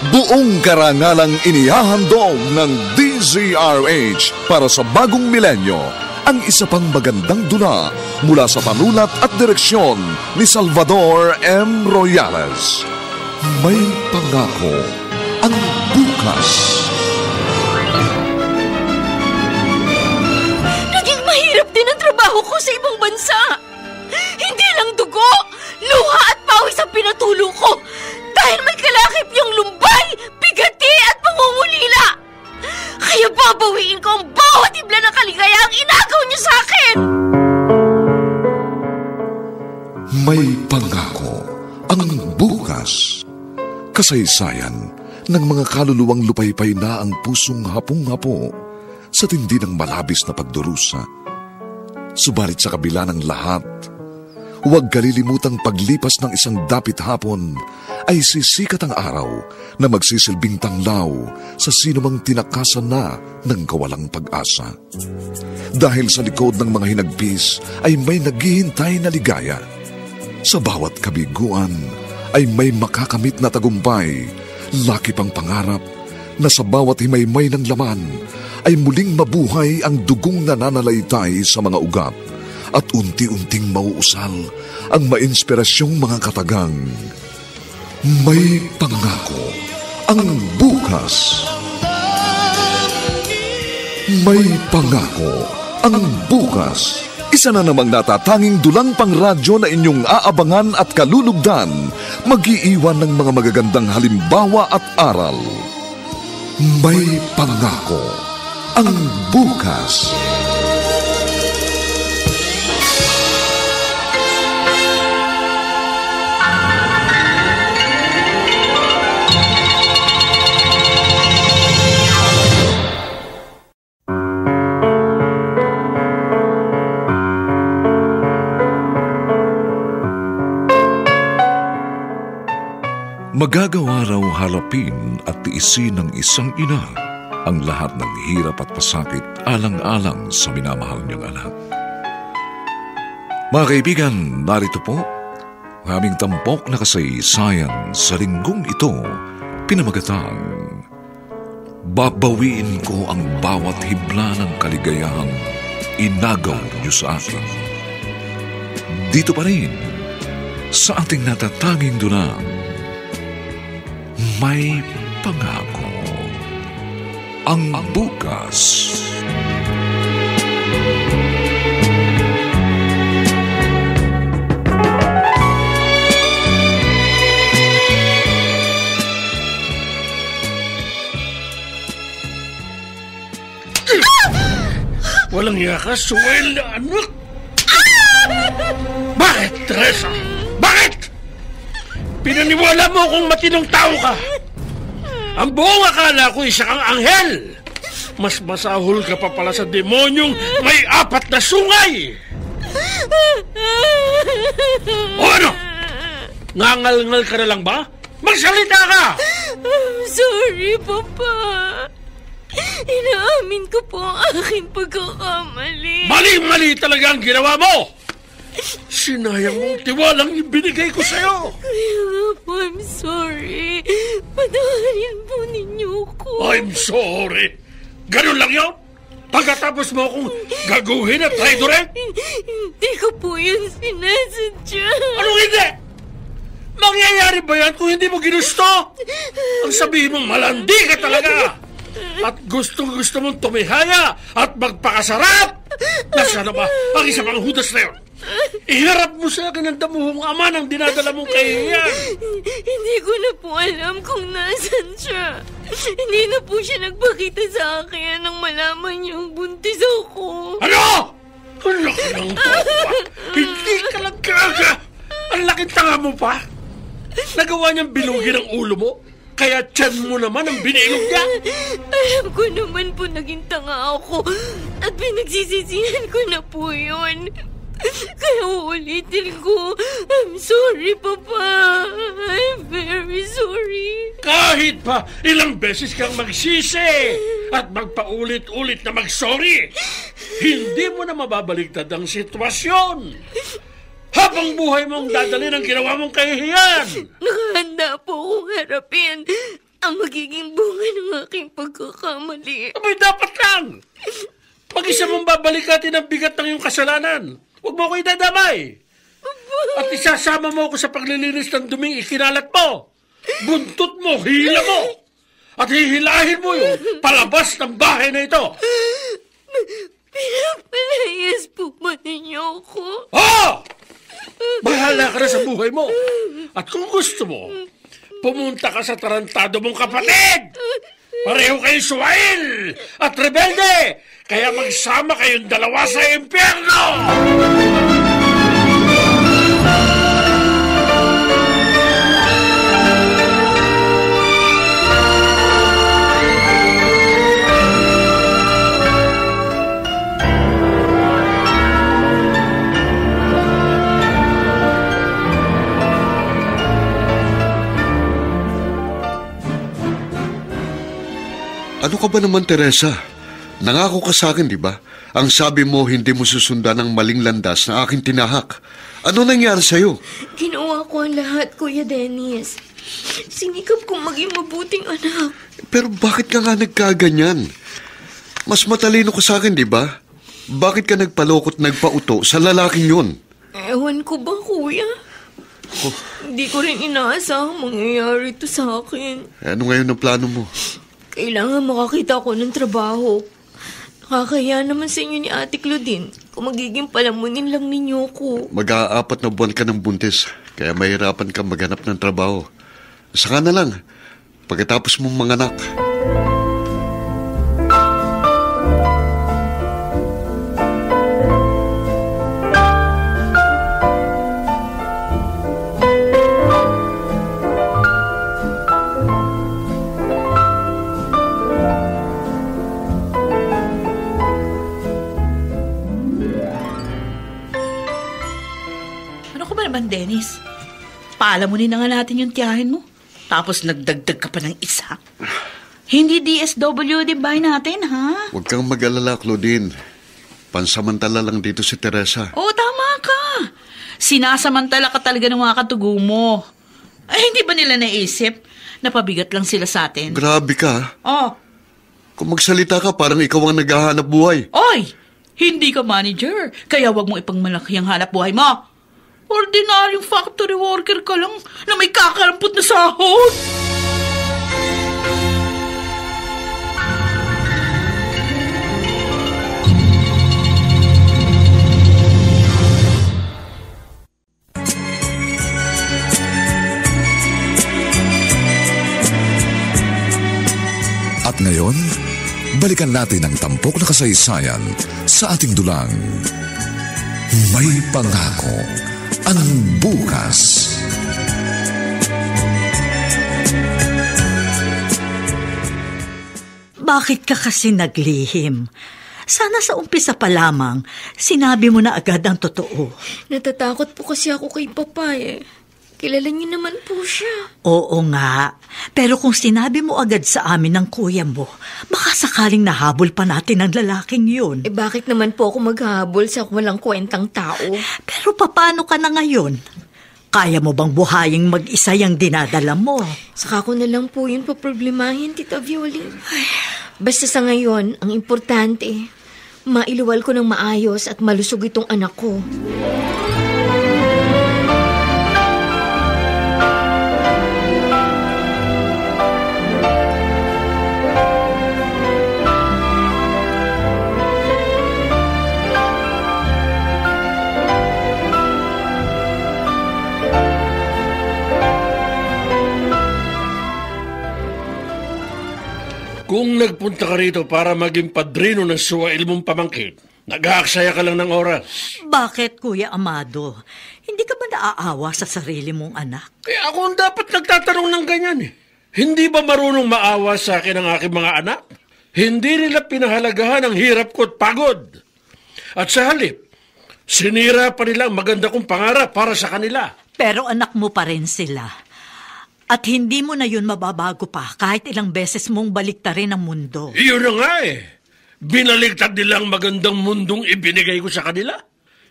Buong karangalang inihahandog ng DZRH para sa bagong milenyo ang isa pang magandang dula mula sa panulat at direksyon ni Salvador M. Royales. May pangako ang bukas. Naging mahirap din ang trabaho ko sa ibang bansa. Hindi lang dugo, luha at pawis ang pinatulo ko. Dahil may kalakip yung lumbay, bigati at pangungulila. Kaya babawiin ko ang bawat ibla ng kaligayang inagaw niyo sa akin. May pangako ang bukas. Kasaysayan ng mga kaluluwang lupaypay na ang pusong hapong-hapo sa tindi ng malabis na pagdurusa. Subalit sa kabila ng lahat, huwag kalilimutang paglipas ng isang dapit hapon ay sisikat ang araw na magsisilbing tanglaw sa sinumang tinakasan na ng kawalang pag-asa. Dahil sa likod ng mga hinagpis ay may naghihintay na ligaya. Sa bawat kabiguan ay may makakamit na tagumpay, lakip ang pangarap na sa bawat himaymay ng laman ay muling mabuhay ang dugong nananalaytay sa mga ugat at unti-unting mauusal ang mainspirasyong mga katagang. May pangako ang bukas. May pangako ang bukas. Isa na namang natatanging dulang pangradyo na inyong aabangan at kalulugdan, mag-iiwan ng mga magagandang halimbawa at aral. May pangako ang bukas. Magagawa raw harapin at tiisin ng isang ina ang lahat ng hirap at pasakit alang-alang sa minamahal niyang anak. Mga kaibigan, narito po ang aming tampok na kasaysayan sa linggong ito, pinamagatang Babawiin ko ang bawat hibla ng kaligayahang inagaw niyo sa akin. Dito pa rin sa ating natatanging dulang May pangako ang bukas. Walang yaka, suwel na anak! Bakit, Teresa? Bakit? Pinaniwala mo kung matinong tao ka. Ang buong akala ko isa kang anghel. Mas masahol ka pa pala sa demonyong may 4 na sungay. O ano? Ngangal-ngal ka na lang ba? Magsalita ka! I'm sorry, Papa. Inaamin ko po ang aking pagkakamali. Mali-mali talaga ang ginawa mo! Sinayang mong tiwalang ibinigay ko sa'yo. Kaya nga po, I'm sorry. Patawarin po ninyo ko. I'm sorry. Ganun lang yun? Pagkatapos mo akong gaguhin at traidorin? Hindi ko po yun sinasadya. Anong hindi? Mangyayari ba yan kung hindi mo ginusto? Ang sabihin mong malandi ka talaga. At gusto mong tumihaya at magpakasarap. Nasaan na ba ang isa pang hudas na yun? Iharap mo sa akin ang damuhong ama ng dinadala mong kahihiyan. Hindi ko na po alam kung nasan siya. Hindi na po siya nagpakita sa akin nang malaman niyang buntis ako. Ano? Ang laki ng topa. Hindi ka lang kaga. Ang laking tanga mo pa. Nagawa niyang bilugin ang ulo mo. Kaya tiyan mo naman ang binilog niya. Alam ko naman po naging tanga ako. At pinagsisisihan ko na po yun. Kaya uulitin ko, I'm sorry, Papa. I'm very sorry. Kahit pa ilang beses kang magsisi at magpaulit-ulit na mag-sorry, hindi mo na mababaligtad ang sitwasyon. Habang buhay mong dadalhin ang ginawa mong kahihiyan. Nakahanda po akong harapin ang ang magiging bunga ng aking pagkakamali. Abay, dapat lang. Pag-isa mong babalikan ang bigat ng iyong kasalanan. Huwag mo ko idadamay. At isasama mo ako sa paglilinis ng duming ikinalat mo. Buntot mo, hila mo. At hihilahin mo yung palabas ng bahay na ito. Pinapalayas po ba ninyo ako? Oh! Bahala ka na sa buhay mo. At kung gusto mo, pumunta ka sa tarantado mong kapatid. Pareho kayong suwail at rebelde. Kaya magsama kayong dalawa sa impyerno. Ano ka ba naman, Teresa? Nangako ka sa akin, di ba? Ang sabi mo, hindi mo susundan ang maling landas na aking tinahak. Ano nangyari sa'yo? Ginawa ko ang lahat, Kuya Dennis. Sinikap kong maging mabuting anak. Pero bakit ka nga nagkaganyan? Mas matalino ka sa akin, di ba? Bakit ka nagpalokot nagpauto sa lalaking yun? Ewan ko ba, Kuya? Hindi ko rin inaasahang mangyayari ito sa akin. Ano ngayon ang plano mo? Kailangan makakita ko ng trabaho. Nakakaya naman sa inyo ni Ate Claudine kung magiging palamunin lang ninyo ko. Mag-aapat na buwan ka ng buntis, kaya mahirapan ka maghanap ng trabaho. Saka na lang, pagkatapos mong manganak. Dennis, paalamunin na nga natin yung tiyahin mo. Tapos nagdagdag ka pa ng isa. Hindi DSWD ba natin, ha? Huwag kang mag-alala, Claudine. Pansamantala lang dito si Teresa. Oo, tama ka. Sinasamantala ka talaga ng mga katugo mo. Ay, hindi ba nila naisip na pabigat lang sila sa atin? Grabe ka. Oh. Kung magsalita ka, parang ikaw ang naghahanap buhay. Oy! Hindi ka manager, kaya wag mo ipangmalaki ang hanap buhay mo. Ordinaryong factory worker ka lang na may kakarampot na sahod. At ngayon, balikan natin ang tampok na kasaysayan sa ating dulang. May pangako ang bukas. Bakit ka kasi naglihim? Sana sa umpisa pa lamang, sinabi mo na agad ang totoo. Natatakot po kasi ako kay Papa eh. Kilala niyo naman po siya. Oo nga, pero kung sinabi mo agad sa amin ng kuya mo, baka sakaling nahabol pa natin ang lalaking yun. Eh bakit naman po ako maghahabol sa walang kwentang tao? Pero paano ka na ngayon? Kaya mo bang buhaying mag-isa yung dinadala mo? Saka ko na lang po yun paproblemahin, Tita Violin. Basta sa ngayon, ang importante, mailuwal ko ng maayos at malusog itong anak ko. Kung nagpunta ka rito para maging padrino ng suwail mong pamangkin, nag-aaksaya ka lang ng oras. Bakit, Kuya Amado? Hindi ka ba naaawa sa sarili mong anak? Eh ako ang dapat nagtatanong ng ganyan eh. Hindi ba marunong maawa sa akin ang aking mga anak? Hindi nila pinahalagahan ang hirap ko at pagod. At sa halip, sinira pa nila ang maganda kong pangarap para sa kanila. Pero anak mo pa rin sila. At hindi mo na yun mababago pa kahit ilang beses mong baliktarin ang mundo. Iyon na nga eh. Binaligtad nila ang magandang mundong ibinigay ko sa kanila.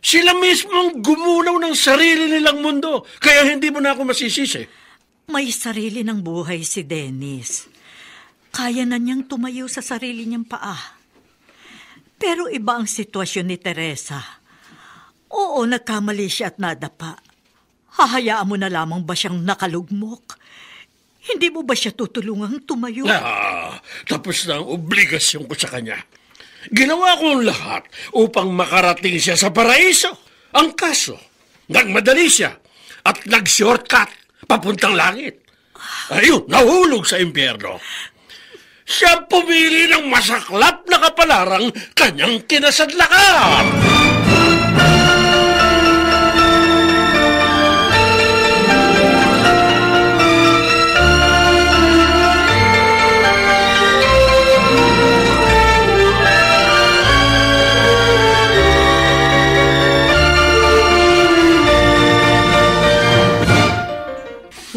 Sila mismong gumunaw ng sarili nilang mundo. Kaya hindi mo na ako masisisi. May sarili ng buhay si Dennis. Kaya na niyang tumayo sa sarili niyang paa. Pero iba ang sitwasyon ni Teresa. Oo, nagkamali siya at nadapa. Hahayaan mo na lamang ba siyang nakalugmok? Hindi mo ba siya tutulungang tumayo? Tapos na ang obligasyon ko sa kanya. Ginawa ko ang lahat upang makarating siya sa paraiso. Ang kaso, nagmadali siya at nag-shortcut papuntang langit. Ayun, nahulog sa impyerno. Siya pumili ng masaklap na kapalarang kanyang kinasadlakan.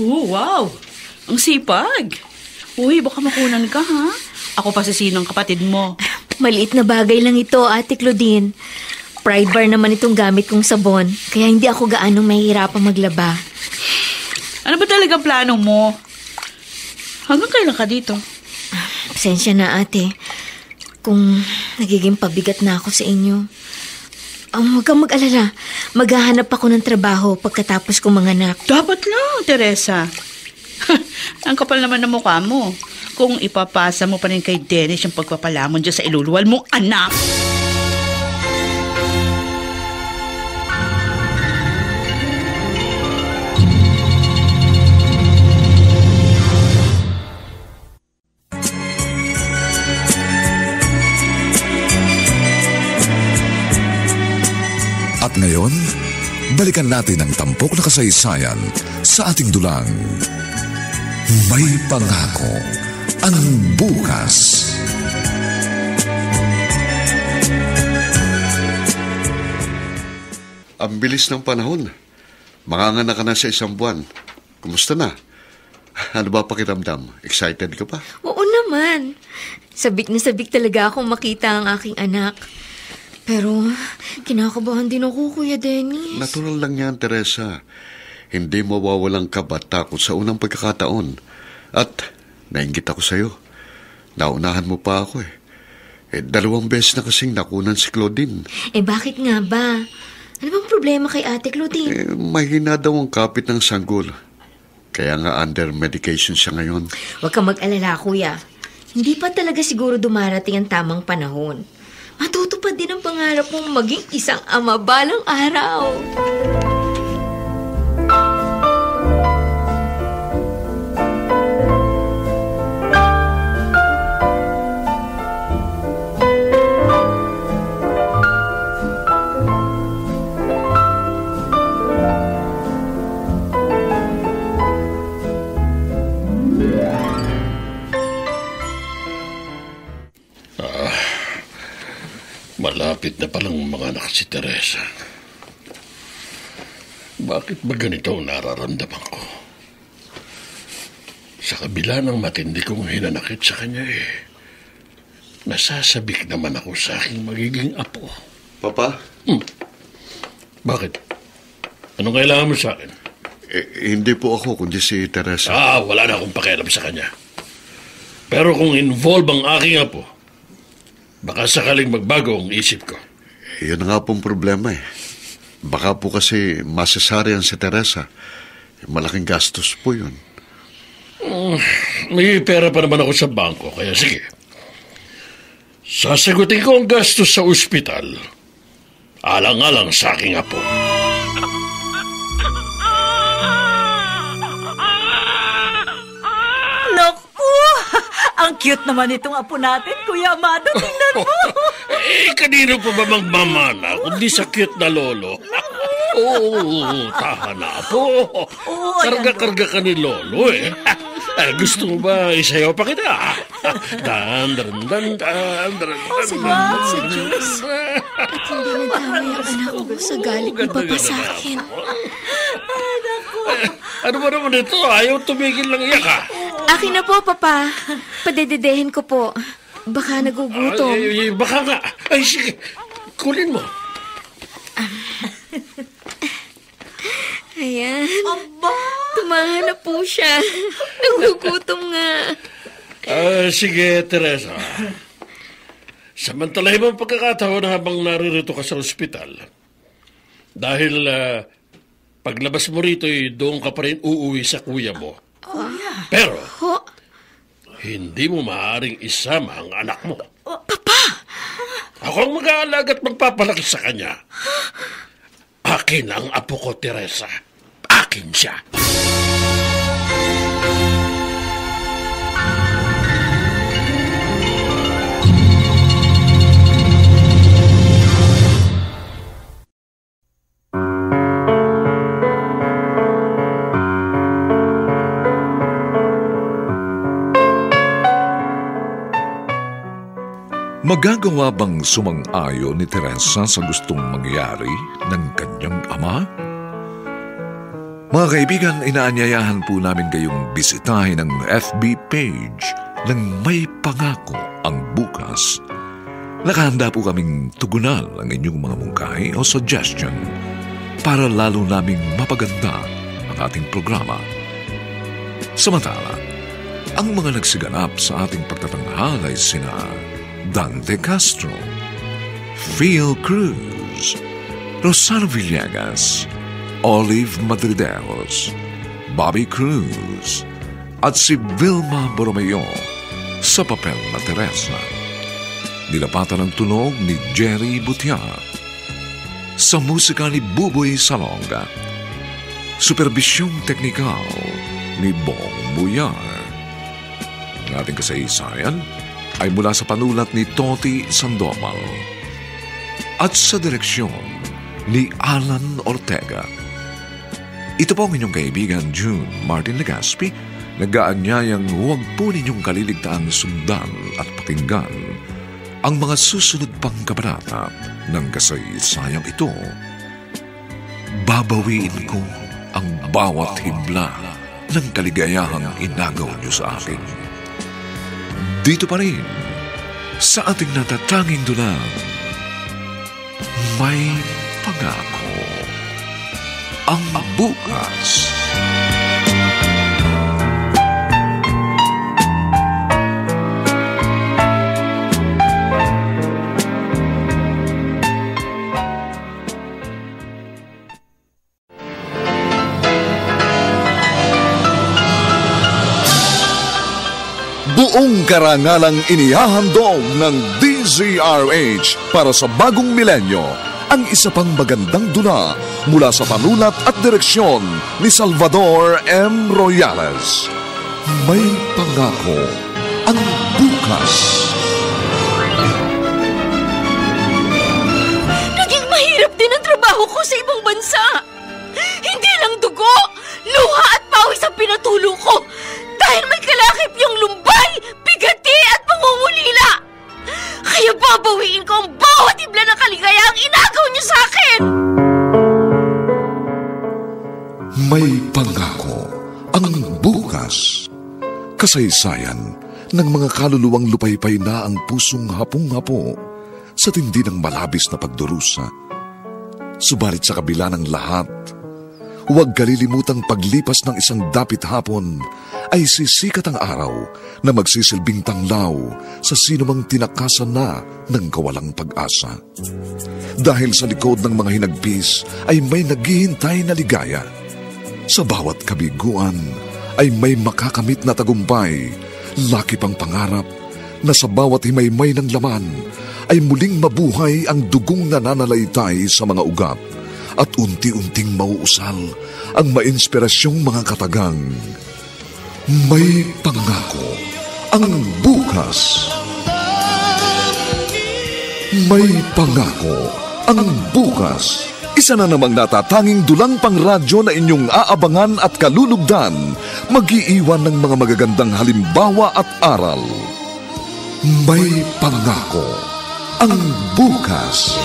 Oh, wow! Ang sipag! Uy, baka makunan ka, ha? Ako pa si sinong kapatid mo. Maliit na bagay lang ito, Ate Claudine. Pride bar naman itong gamit kong sabon, kaya hindi ako gaanong mahihirapang maglaba. Ano ba talagang plano mo? Hanggang kailan ka dito? Pasensya na, ate. Kung nagiging pabigat na ako sa inyo. Huwag kang mag-alala. Maghahanap ako ng trabaho pagkatapos kong manganak. Dapat lang, Teresa. Ang kapal naman ng mukha mo. Kung ipapasa mo pa rin kay Dennis yung pagpapalamon dyan sa iluluwal mong anak. At ngayon, balikan natin ang tampok na kasaysayan sa ating dulang. May pangako ang bukas. Ang bilis ng panahon. Manganganak ka na sa 1 buwan. Kumusta na? Ano ba pakiramdam? Excited ka pa? Oo naman. Sabik na sabik talaga akong makita ang aking anak. Pero kinakabahan din ako, Kuya Dennis. Natural lang yan, Teresa. Hindi mawawalang kaba at takot sa unang pagkakataon. At nainggit ako sa'yo. Naunahan mo pa ako eh. 2 beses na kasing nakunan si Claudine. Bakit nga ba? Ano bang problema kay Ate Claudine? Mahina daw ang kapit ng sanggol. Kaya nga under medication siya ngayon. Huwag kang mag-alala, Kuya. Hindi pa talaga siguro dumarating ang tamang panahon. Matutupad din ang pangarap mong maging isang ama balang araw. Malapit na palang mga anak si Teresa. Bakit ba ganito ang nararamdaman ko? Sa kabila ng matindi kong hinanakit sa kanya nasasabik naman ako sa aking magiging apo. Papa? Bakit? Anong kailangan mo sa akin? Hindi po ako, kundi si Teresa. Wala na akong pakialam sa kanya. Pero kung involve ang aking apo, baka sakaling magbago ang isip ko. Yun nga pong problema eh. Baka po kasi masasarian si Teresa. Malaking gastos po yun. May pera pa naman ako sa bangko, kaya sige. Sasagutin ko ang gastos sa ospital. Alang-alang sa aking apo. Ang cute naman itong apo natin, Kuya Amado. Tingnan mo. Kanino pa ba magmamana kundi sa cute na lolo? Tahan na apo. Karga-karga ka ni lolo eh. Gusto mo ba isayaw pa kita? Dan. Si Diyos. At hindi nadamay ang anak ko sa galit ni Papa sa akin. Ano ba naman ito? Ayaw tumigil lang iyak ha? Akin na po, Papa. Padededehin ko po. Baka nagugutom. Baka nga. Ay, sige. Kulin mo. Ayan. Aba! Tumahan na po siya. Nagugutom nga. Sige, Teresa. Samantalahin mo ang pagkakataon habang naririto ka sa ospital. Dahil paglabas mo rito, doon ka pa rin uuwi sa kuya mo. Pero, hindi mo maaaring isama ang anak mo. Papa! Ako ang mag-aalaga at magpapalaki sa kanya. Akin ang apo ko, Teresa. Akin siya. Magagawa bang sumang-ayon ni Teresa sa gustong mangyari ng kanyang ama? Mga kaibigan, inaanyayahan po namin kayong bisitahin ang FB page ng May Pangako ang Bukas. Nakahanda po kaming tugunan ang inyong mga mungkahi o suggestion para lalo naming mapaganda ang ating programa. Samantala, ang mga nagsiganap sa ating pagtatanghal ay sina Dante Castro, Phil Cruz, Rosana Villegas, Olive Madrideros, Bobby Cruz, at si Vilma Borromeo sa papel na Teresa. Nilapatan ng tunog ni Jerry Butia. Sa musika ni Buboy Salonga. Superbisyong teknikal ni Bong Buyar. Ang ating kasaysayan ay mula sa panulat ni Toti Sandoval at sa direksyon ni Alan Ortega. Ito po ang inyong kaibigan June Martin Legaspi, nag-aanyayang huwag po ninyong kaliligtaan sundan at pakinggan ang mga susunod pang kabanata ng kasaysayang ito. Babawiin ko ang bawat himla ng kaligayahang inagaw niyo sa akin. Dito pa rin, sa ating natatanging dunang, May Pangako ang Bukas. Buong karangalang inihahandog ng DZRH para sa bagong milenyo ang isa pang magandang dula mula sa panulat at direksyon ni Salvador M. Royales. May Pangako ang Bukas. Naging mahirap din ang trabaho ko sa ibang bansa. Hindi lang dugo, luha at pawis ang pinatulo ko. Dahil may kalakip yung lumbay, bigati at pangungulila. Kaya babawiin ko ang bawat ibla ng kaligayahang inagaw niyo sa akin. May Pangako ang Bukas. Kasaysayan ng mga kaluluwang lupaypay na ang pusong hapong-hapo sa tindi ng malabis na pagdurusa. Subalit sa kabila ng lahat, huwag kalilimutang paglipas ng isang dapit hapon ay sisikat ang araw na magsisilbing tanglaw sa sinumang tinakasan na ng kawalang pag-asa. Dahil sa likod ng mga hinagpis ay may naghihintay na ligaya. Sa bawat kabiguan ay may makakamit na tagumpay, lakip ang pangarap na sa bawat himaymay ng laman ay muling mabuhay ang dugong nananalaytay sa mga ugat at unti-unting mauusal ang mainspirasyong mga katagang. May Pangako ang Bukas. May Pangako ang Bukas. Isa na namang natatanging dulang pangradyo na inyong aabangan at kalulugdan, mag-iiwan ng mga magagandang halimbawa at aral. May Pangako ang Bukas.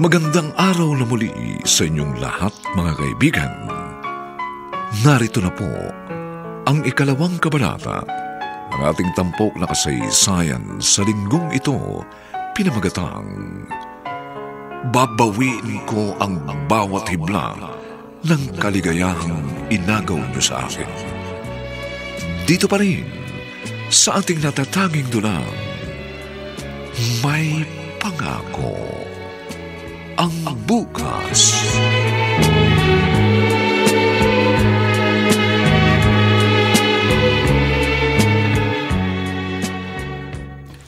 Magandang araw na muli sa inyong lahat, mga kaibigan. Narito na po ang ikalawang kabanata ng ating tampok na kasaysayan sa linggong ito, pinamagatang Babawiin ko ang bawat hibla ng kaligayahang inagaw niyo sa akin. Dito pa rin sa ating natatanging dulang, May Pangako ang bukas.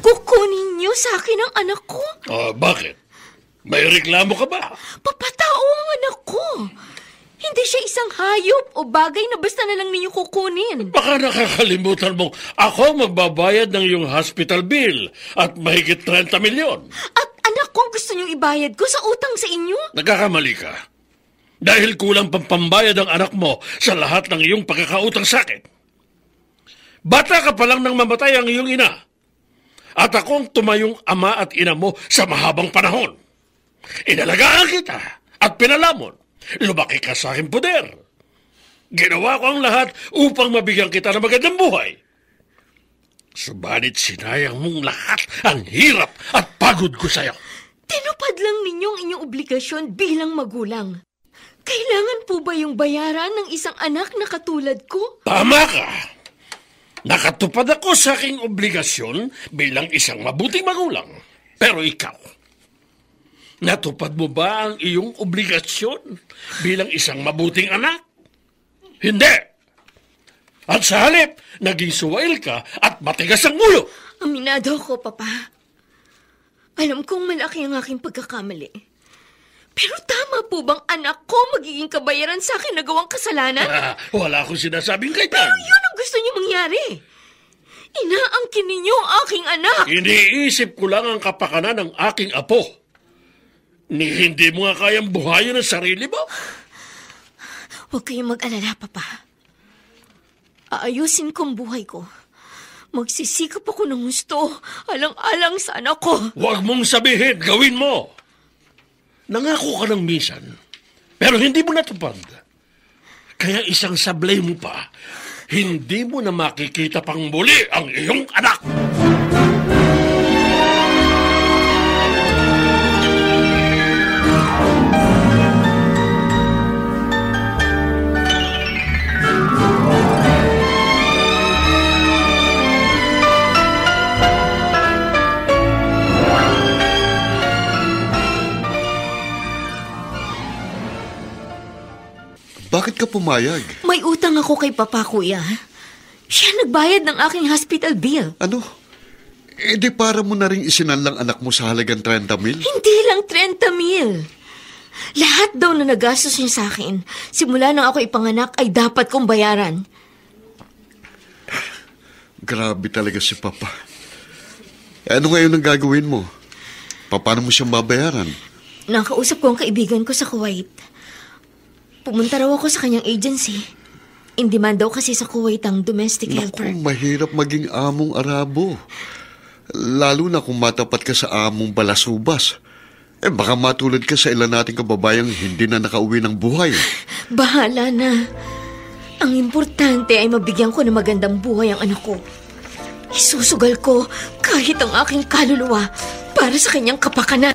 Kukunin niyo sa akin ang anak ko? Bakit? May reklamo ka ba? Papatao ang anak ko. Hindi siya isang hayop o bagay na basta na lang ninyo kukunin. Baka nakakalimutan mong ako magbabayad ng iyong hospital bill at mahigit 30 milyon. At anak ko gusto niyong ibayad ko sa utang sa inyo? Nagkakamali ka. Dahil kulang pang pambayad ang anak mo sa lahat ng iyong pagkakautang sa akin. Bata ka pa lang nang mamatay ang iyong ina. At akong tumayong ama at ina mo sa mahabang panahon. Inalagaan kita at pinalamon. Lumaki ka sa aking poder. Ginawa ko ang lahat upang mabigyan kita ng magandang buhay. Subalit sinayang mong lahat ang hirap at pagod ko sa'yo. Tinupad lang ninyo ang inyong obligasyon bilang magulang. Kailangan po ba yung bayaran ng isang anak na katulad ko? Tama ka! Nakatupad ako sa aking obligasyon bilang isang mabuting magulang. Pero ikaw, natupad mo ba ang iyong obligasyon bilang isang mabuting anak? Hindi! At sa halip, naging suwail ka at matigas ang ulo. Aminado ako, Papa. Alam kong malaki ang aking pagkakamali. Pero tama po bang anak ko magiging kabayaran sa akin na gawang kasalanan? Wala akong sinasabing kay Pero yun ang gusto niyo mangyari. Inaangkin ninyo ang aking anak. Iniisip ko lang ang kapakanan ng aking apo. Hindi mo nga kayang buhayin ang sarili mo? Huwag kayong mag-alala, Papa. Aayusin ko ang buhay ko. Magsisikap ako ng gusto, alang-alang sa anak ko. Huwag mong sabihin, gawin mo. Nangako ka ng minsan, pero hindi mo natupad. Kaya isang sablay mo pa, hindi mo na makikita pang muli ang iyong anak. Bakit ka pumayag? May utang ako kay Papa, Kuya. Siya nagbayad ng aking hospital bill. Ano? Di para mo na rin isinanlang anak mo sa halagang 30 mil? Hindi lang 30 mil. Lahat daw na nagastos niya sa akin, simula nang ako ipanganak ay dapat kong bayaran. Grabe talaga si Papa. Ano ngayon ang gagawin mo? Paano mo siyang babayaran? Nakausap ko ang kaibigan ko sa Kuwait. Pumunta raw ako sa kanyang agency. In demand daw kasi sa Kuwait ang domestic helper. Naku, mahirap maging among Arabo. Lalo na kung matapat ka sa among balasubas. Baka matulad ka sa ilan nating kababayang hindi na nakauwi ng buhay. Bahala na. Ang importante ay mabigyan ko ng magandang buhay ang anak ko. Isusugal ko kahit ang aking kaluluwa para sa kanyang kapakanan.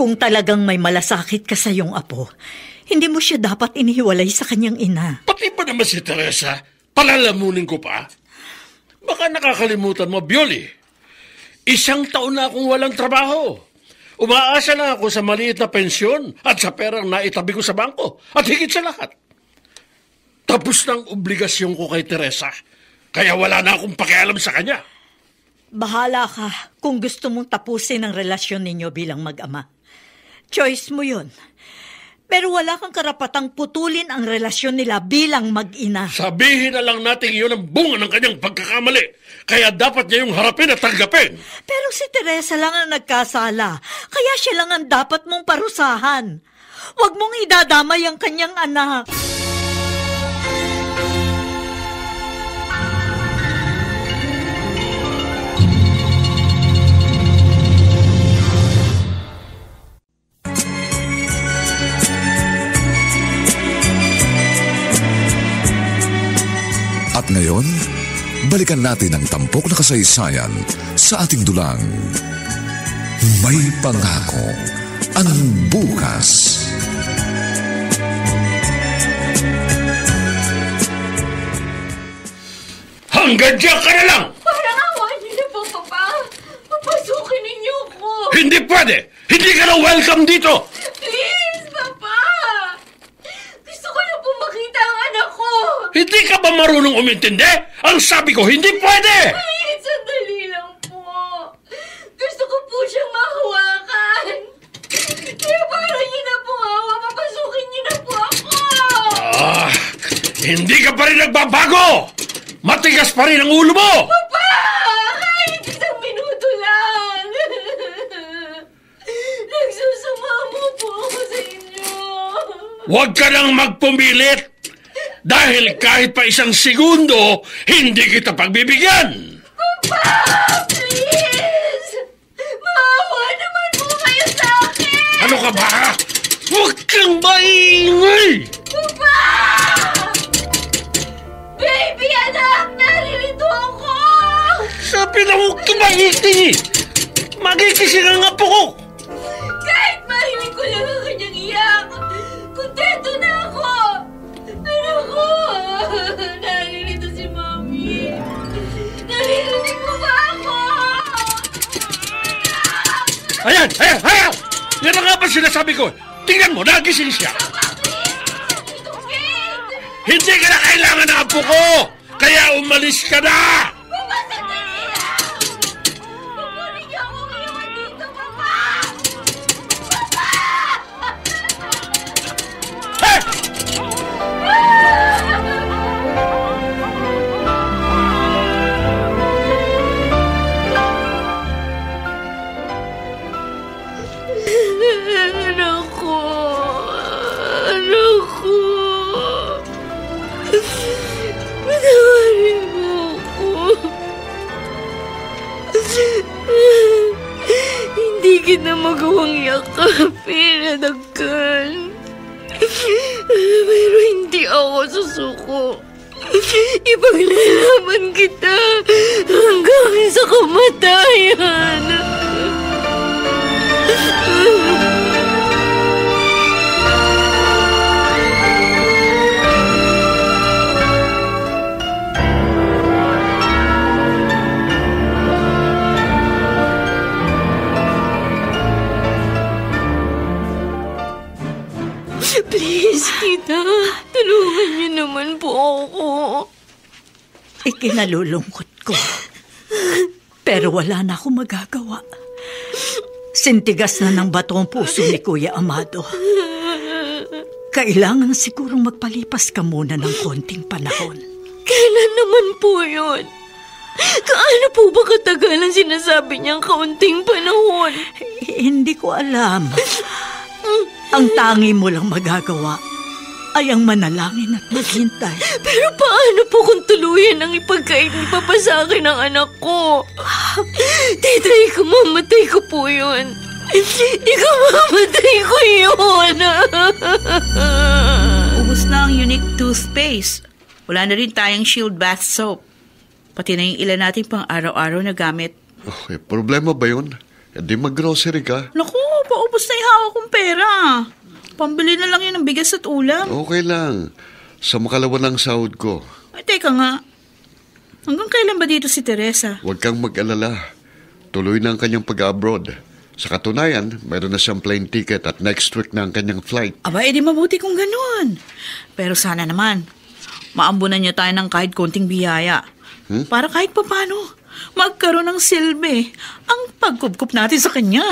Kung talagang may malasakit ka sa iyong apo, hindi mo siya dapat inihiwalay sa kanyang ina. Pati ba naman si Teresa? Palalamunin ko pa? Baka nakakalimutan mo, Bioli. 1 taon na akong walang trabaho. Umaasa na ako sa maliit na pensyon at sa perang naitabi ko sa bangko. At higit sa lahat, tapos ng obligasyon ko kay Teresa. Kaya wala na akong pakialam sa kanya. Bahala ka kung gusto mong tapusin ang relasyon ninyo bilang mag-ama. Choice mo yun. Pero wala kang karapatang putulin ang relasyon nila bilang mag-ina. Sabihin na lang natin iyon ang bunga ng kanyang pagkakamali. Kaya dapat niya yung harapin at tanggapin. Pero si Teresa lang ang nagkasala. Kaya siya lang ang dapat mong parusahan. Huwag mong idadamay ang kanyang anak. At ngayon, balikan natin ang tampok na kasaysayan sa ating dulang. May pangako ang bukas. Hanggang diyan ka na lang! Parang awa niyo na po, Papa. Papasukin ninyo ko. Hindi pwede! Hindi ka na welcome dito! Please, Papa. Gusto ko na po makita ang anak ko. Hindi ka ba marunong umintindi? Ang sabi ko, hindi pwede! Please, sandali lang po. Gusto ko po siyang mahawakan. Kaya para niyo na po awa, papasukin niyo na po ako. Hindi ka pa rin nagbabago! Matigas pa rin ang ulo mo! Papa! Kahit isang minuto lang. Nagsusumamo po ako sa inyo. Huwag ka nang magpumilit! Dahil kahit pa isang segundo, hindi kita pagbibigyan! Papa! Please! Maawa naman po kayo sa akin! Ano ka ba? Huwag kang maingay! Papa! Baby, anak! Naririto ako! Sabi na huwag tumahiting eh! Magkikising ang apo ko! Kahit marinig ko lang ang kanyang iyak, kontento na ako! Anak ko! Naririto si Mami! Naririnig mo ba ako? Ayan! Ayan! Ayan! Yan ang nga ba sinasabi ko? Tingnan mo, nagising siya! Itong gate! Hindi ka na kailangan ng apo ko! Kaya umalis ka na! Papa, sandali lang! Kukunin niyo ako ngayon dito, Papa! Papa! Hey! Anak ko! Anak ko! Patawarin mo ako. Hindi kita magawang yakapin, Adagkan. Pero hindi ako susuko. Ipaglalaban kita hanggang sa kamatayan. Please, tita. Tulungan niyo naman po ako. Ikinalulungkot ko. Pero wala na akong magagawa. Sintigas na ng bato ang puso ni Kuya Amado. Kailangan sigurong magpalipas ka muna ng konting panahon. Kailan naman po yun? Kaano po ba katagal ang sinasabi niyang kaunting panahon? Hindi ko alam. Ang tangi mo lang magagawa ay ang manalangin at maghintay. Pero paano po kung tuluyan ang ipagkait ni Papa sa akin ng anak ko? Titry ko, mamatay ko po yun. Ikamamatay ko yun. Ubus na ang unique toothpaste. Wala na rin tayong Shield bath soap. Pati na yung ilan natin pang araw-araw na gamit. Okay, problema ba yun? Hindi mag-grocery ka? Naku, paubos na yung hawak kong pera. Pambili na lang yun ng bigas at ulam. Okay lang. Sa makalawa ng sahod ko. Ay, teka nga. Hanggang kailan ba dito si Teresa? Huwag kang mag-alala. Tuloy na ang kanyang pag-abroad. Sa katunayan, mayroon na siyang plane ticket at next week na ang kanyang flight. Aba, edi mabuti kung ganun. Pero sana naman, maambunan niya tayo ng kahit konting biyaya. Para kahit papano, magkaroon ng silbi ang pagkupkup natin sa kanya.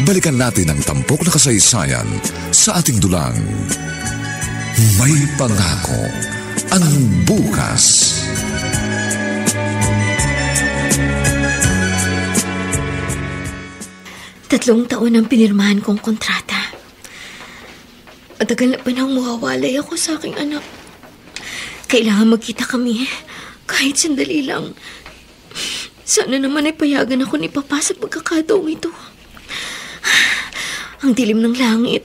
balikan natin ang tampok na kasaysayan sa ating dulang. May pangako ang bukas. 3 taon ang pinirmahan kong kontrata. Matagal na panahong mawawalay ako sa aking anak. Kailangan magkita kami, kahit sandali lang. Sana naman ay payagan ako ni Papa sa pagkakataong ito. Ang dilim ng langit,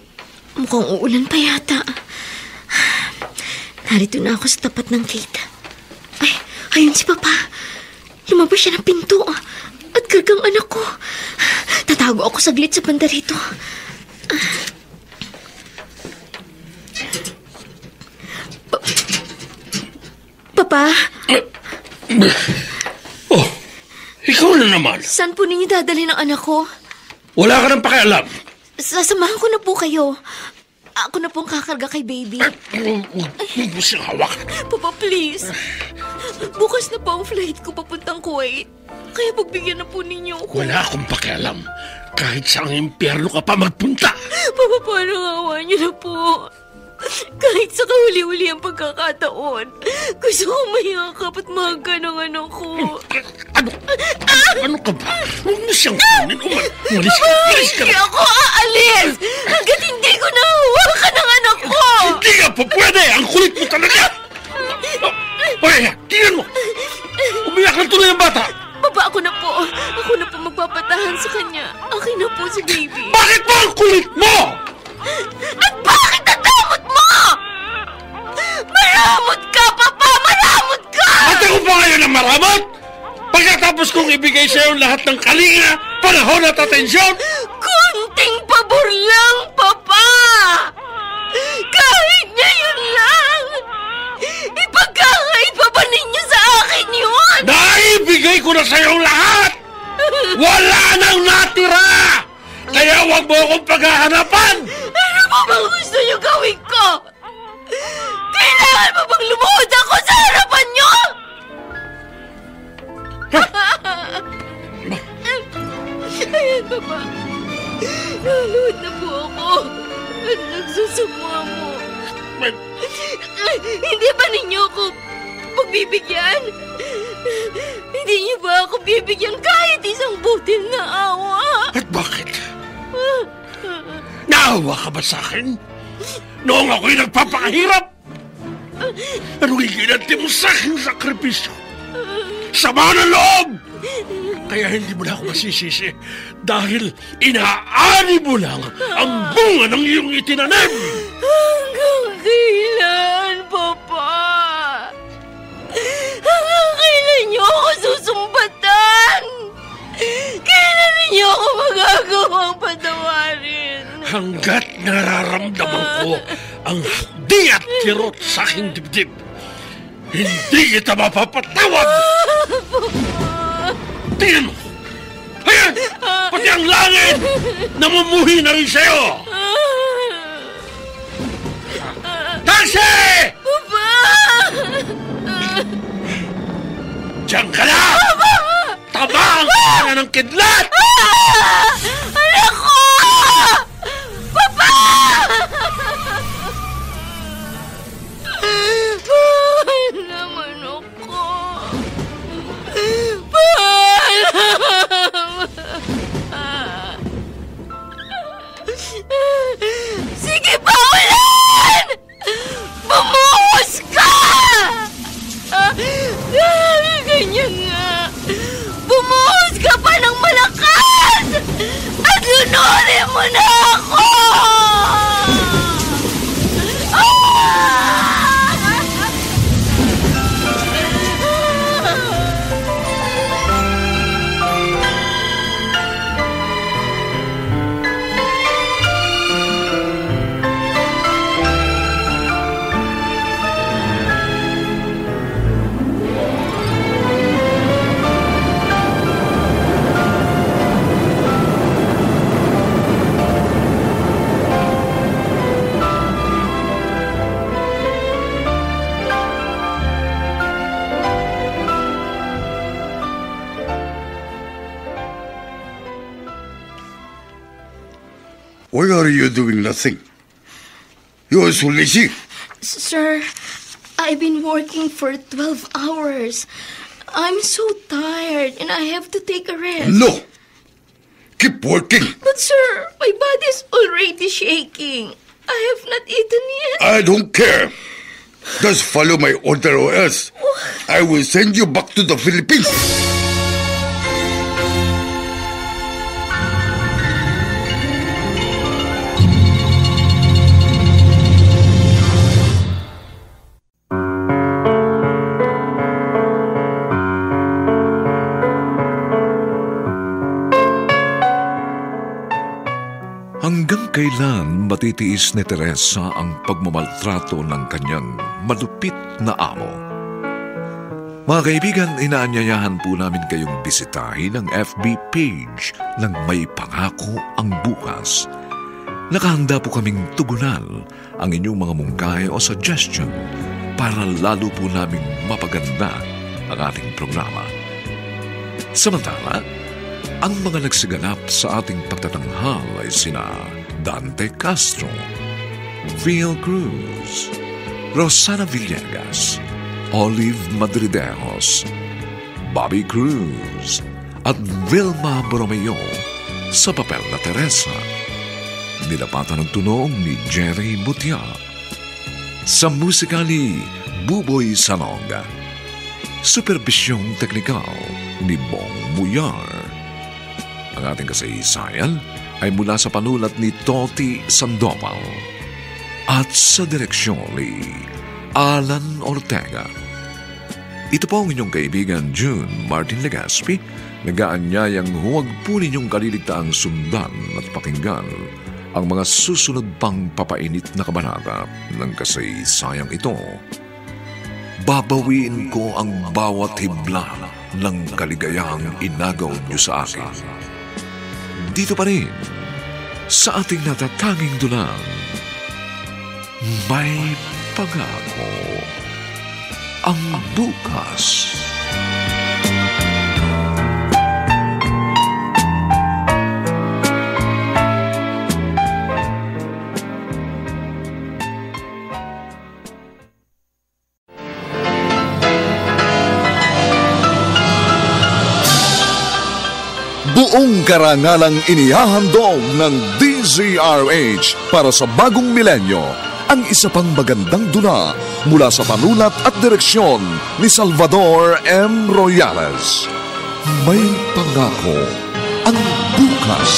mukhang uulan pa yata. Narito na ako sa tapat ng gate. Ay, ayun si Papa. Lumabas siya ng pinto at kargang anak ko. Tatago ako saglit sa banda rito. Papa? Oh, ikaw na naman. Saan po ninyo dadalhin ang anak ko? Wala ka nang pakialam. Sasamahan ko na po kayo. Ako na pong kakarga kay baby. Huwag mo siyang hawak. Papa, please. Bukas na po ang flight ko papuntang Kuwait. Kaya pagbigyan na po ninyo ako. Wala akong pakialam. Kahit saang impyerno ka pa magpunta. Papa, parang awa niyo na po. Kahit sa kahuli-huli ang pagkakataon, gusto ko mayakap at mahaga ng anak ko. Ano ka ba? Huwag mo siyang kunin. Umalis ka. Hindi ako aalis hanggat hindi ko nahawakan ng anak ko. Hindi ka pa pwede. Ang kulit mo talaga. Okay, tingnan mo. Umiyak ng tuloy ang bata. Papa, ako na po. Ako na po magpapatahan sa kanya. Akin na po si baby. Bakit ba ang kulit mo? At bakit natamot mo? Maramot ka, Papa! Maramot ka! At ako pa ngayon ang maramot? Pagkatapos kong ibigay sa'yo lahat ng kalinga, panahon at atensyon? Kunting pabor lang, Papa! Kahit ngayon lang! Ipagkakait pa ba ninyo sa akin yun? Naibigay ko na sa'yo lahat! Wala nang natira! Kaya huwag mo akong paghahanapan! Ano pa bang gusto niyo gawin ko? Kailangan pa bang lumuhod ako sa harapan niyo? Ayan, Papa. Luluhod na po ako. At nagsusumwa mo. Hindi ba ninyo ako pagbibigyan? Hindi niyo ba ako bibigyan kahit isang butil na awa? At bakit? Naawa ka ba sa akin? Noong ako'y nagpapakahirap? Anong iginanti mo sa aking sakripisyo? Sama ng loob! Kaya hindi mo na ako masisisi dahil inaani mo lang ang bunga ng iyong itinanim! Hanggang kailan, Papa? Hanggang kailan niyo ako susumbatan? Kailan niyo ako magagawang patawarin? Hanggat nararamdaman ko ang hapdi at kirot sa aking dibdib, hindi kita mapapatawad! Tingnan mo! Ayan! Pati ang langit! Namumuhi na rin sa'yo! Taxi! Papa! Diyan ka na! Tama ang kanya ng kidlat! Anak ko! Papa! Mahal naman ako. Sige pa, ulan! Bumuhos ka! Ganyan nga. Bumuhos ka pa ng malakas! At lunurin mo na ako! Why are you doing nothing? You are so lazy. Sir, I've been working for 12 hours. I'm so tired and I have to take a rest. No! Keep working. But sir, my body's already shaking. I have not eaten yet. I don't care. Just follow my order or else I will send you back to the Philippines. Hanggang kailan matitiis ni Teresa ang pagmamaltrato ng kanyang malupit na amo? Mga kaibigan, inaanyayahan po namin kayong bisitahin ang FB page ng May Pangako ang Bukas. Nakahanda po kaming tugunan ang inyong mga mungkahi o suggestion para lalo po namin mapaganda ang ating programa. Samantala, ang mga nagsiganap sa ating pagtatanghal ay sina Dante Castro, Phil Cruz, Rosana Villegas, Olive Madridejos, Bobby Cruz, at Vilma Borromeo sa papel na Teresa. Nilapatan ng tunog ni Jerry Butia. Sa musika ni Buboy Salonga. Superbisyong teknikal ni Bong Muyar. Ang ating kasaysayan ay mula sa panulat ni Toti Sandoval at sa direksyon ni Alan Ortega. Ito po ang inyong kaibigan June Martin Legaspi, nag-aanyayang huwag po ninyong kaliligtaang sundan at pakinggan ang mga susunod pang papainit na kabanata ng kasaysayang ito. Babawiin ko ang bawat hibla ng kaligayahang inagaw niyo sa akin. Dito pa rin, sa ating natatanging dulang, May Pangako ang Bukas. Buong karangalang inihahandog ng DZRH para sa bagong milenyo ang isa pang magandang dula mula sa panulat at direksyon ni Salvador M. Royales. May Pangako ang Bukas.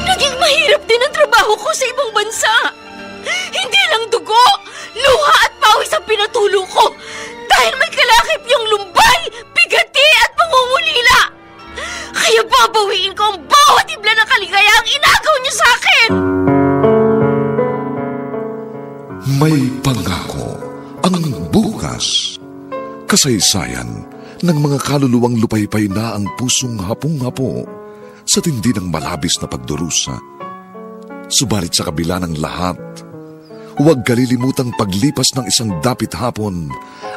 Naging mahirap din ang trabaho ko sa ibang bansa. Hindi lang dugo, luha at pawis ang pinatulo ko. Dahil may kalakip yung lumbay, bigati at pangungulila. Kaya babawiin ko ang bawat ibla ng kaligayahang inagaw niyo sa akin. May Pangako ang Bukas. Kasaysayan ng mga kaluluwang lupaypay na ang pusong hapong-hapo sa tindi ng malabis na pagdurusa. Subalit sa kabila ng lahat, huwag kalilimutang paglipas ng isang dapit hapon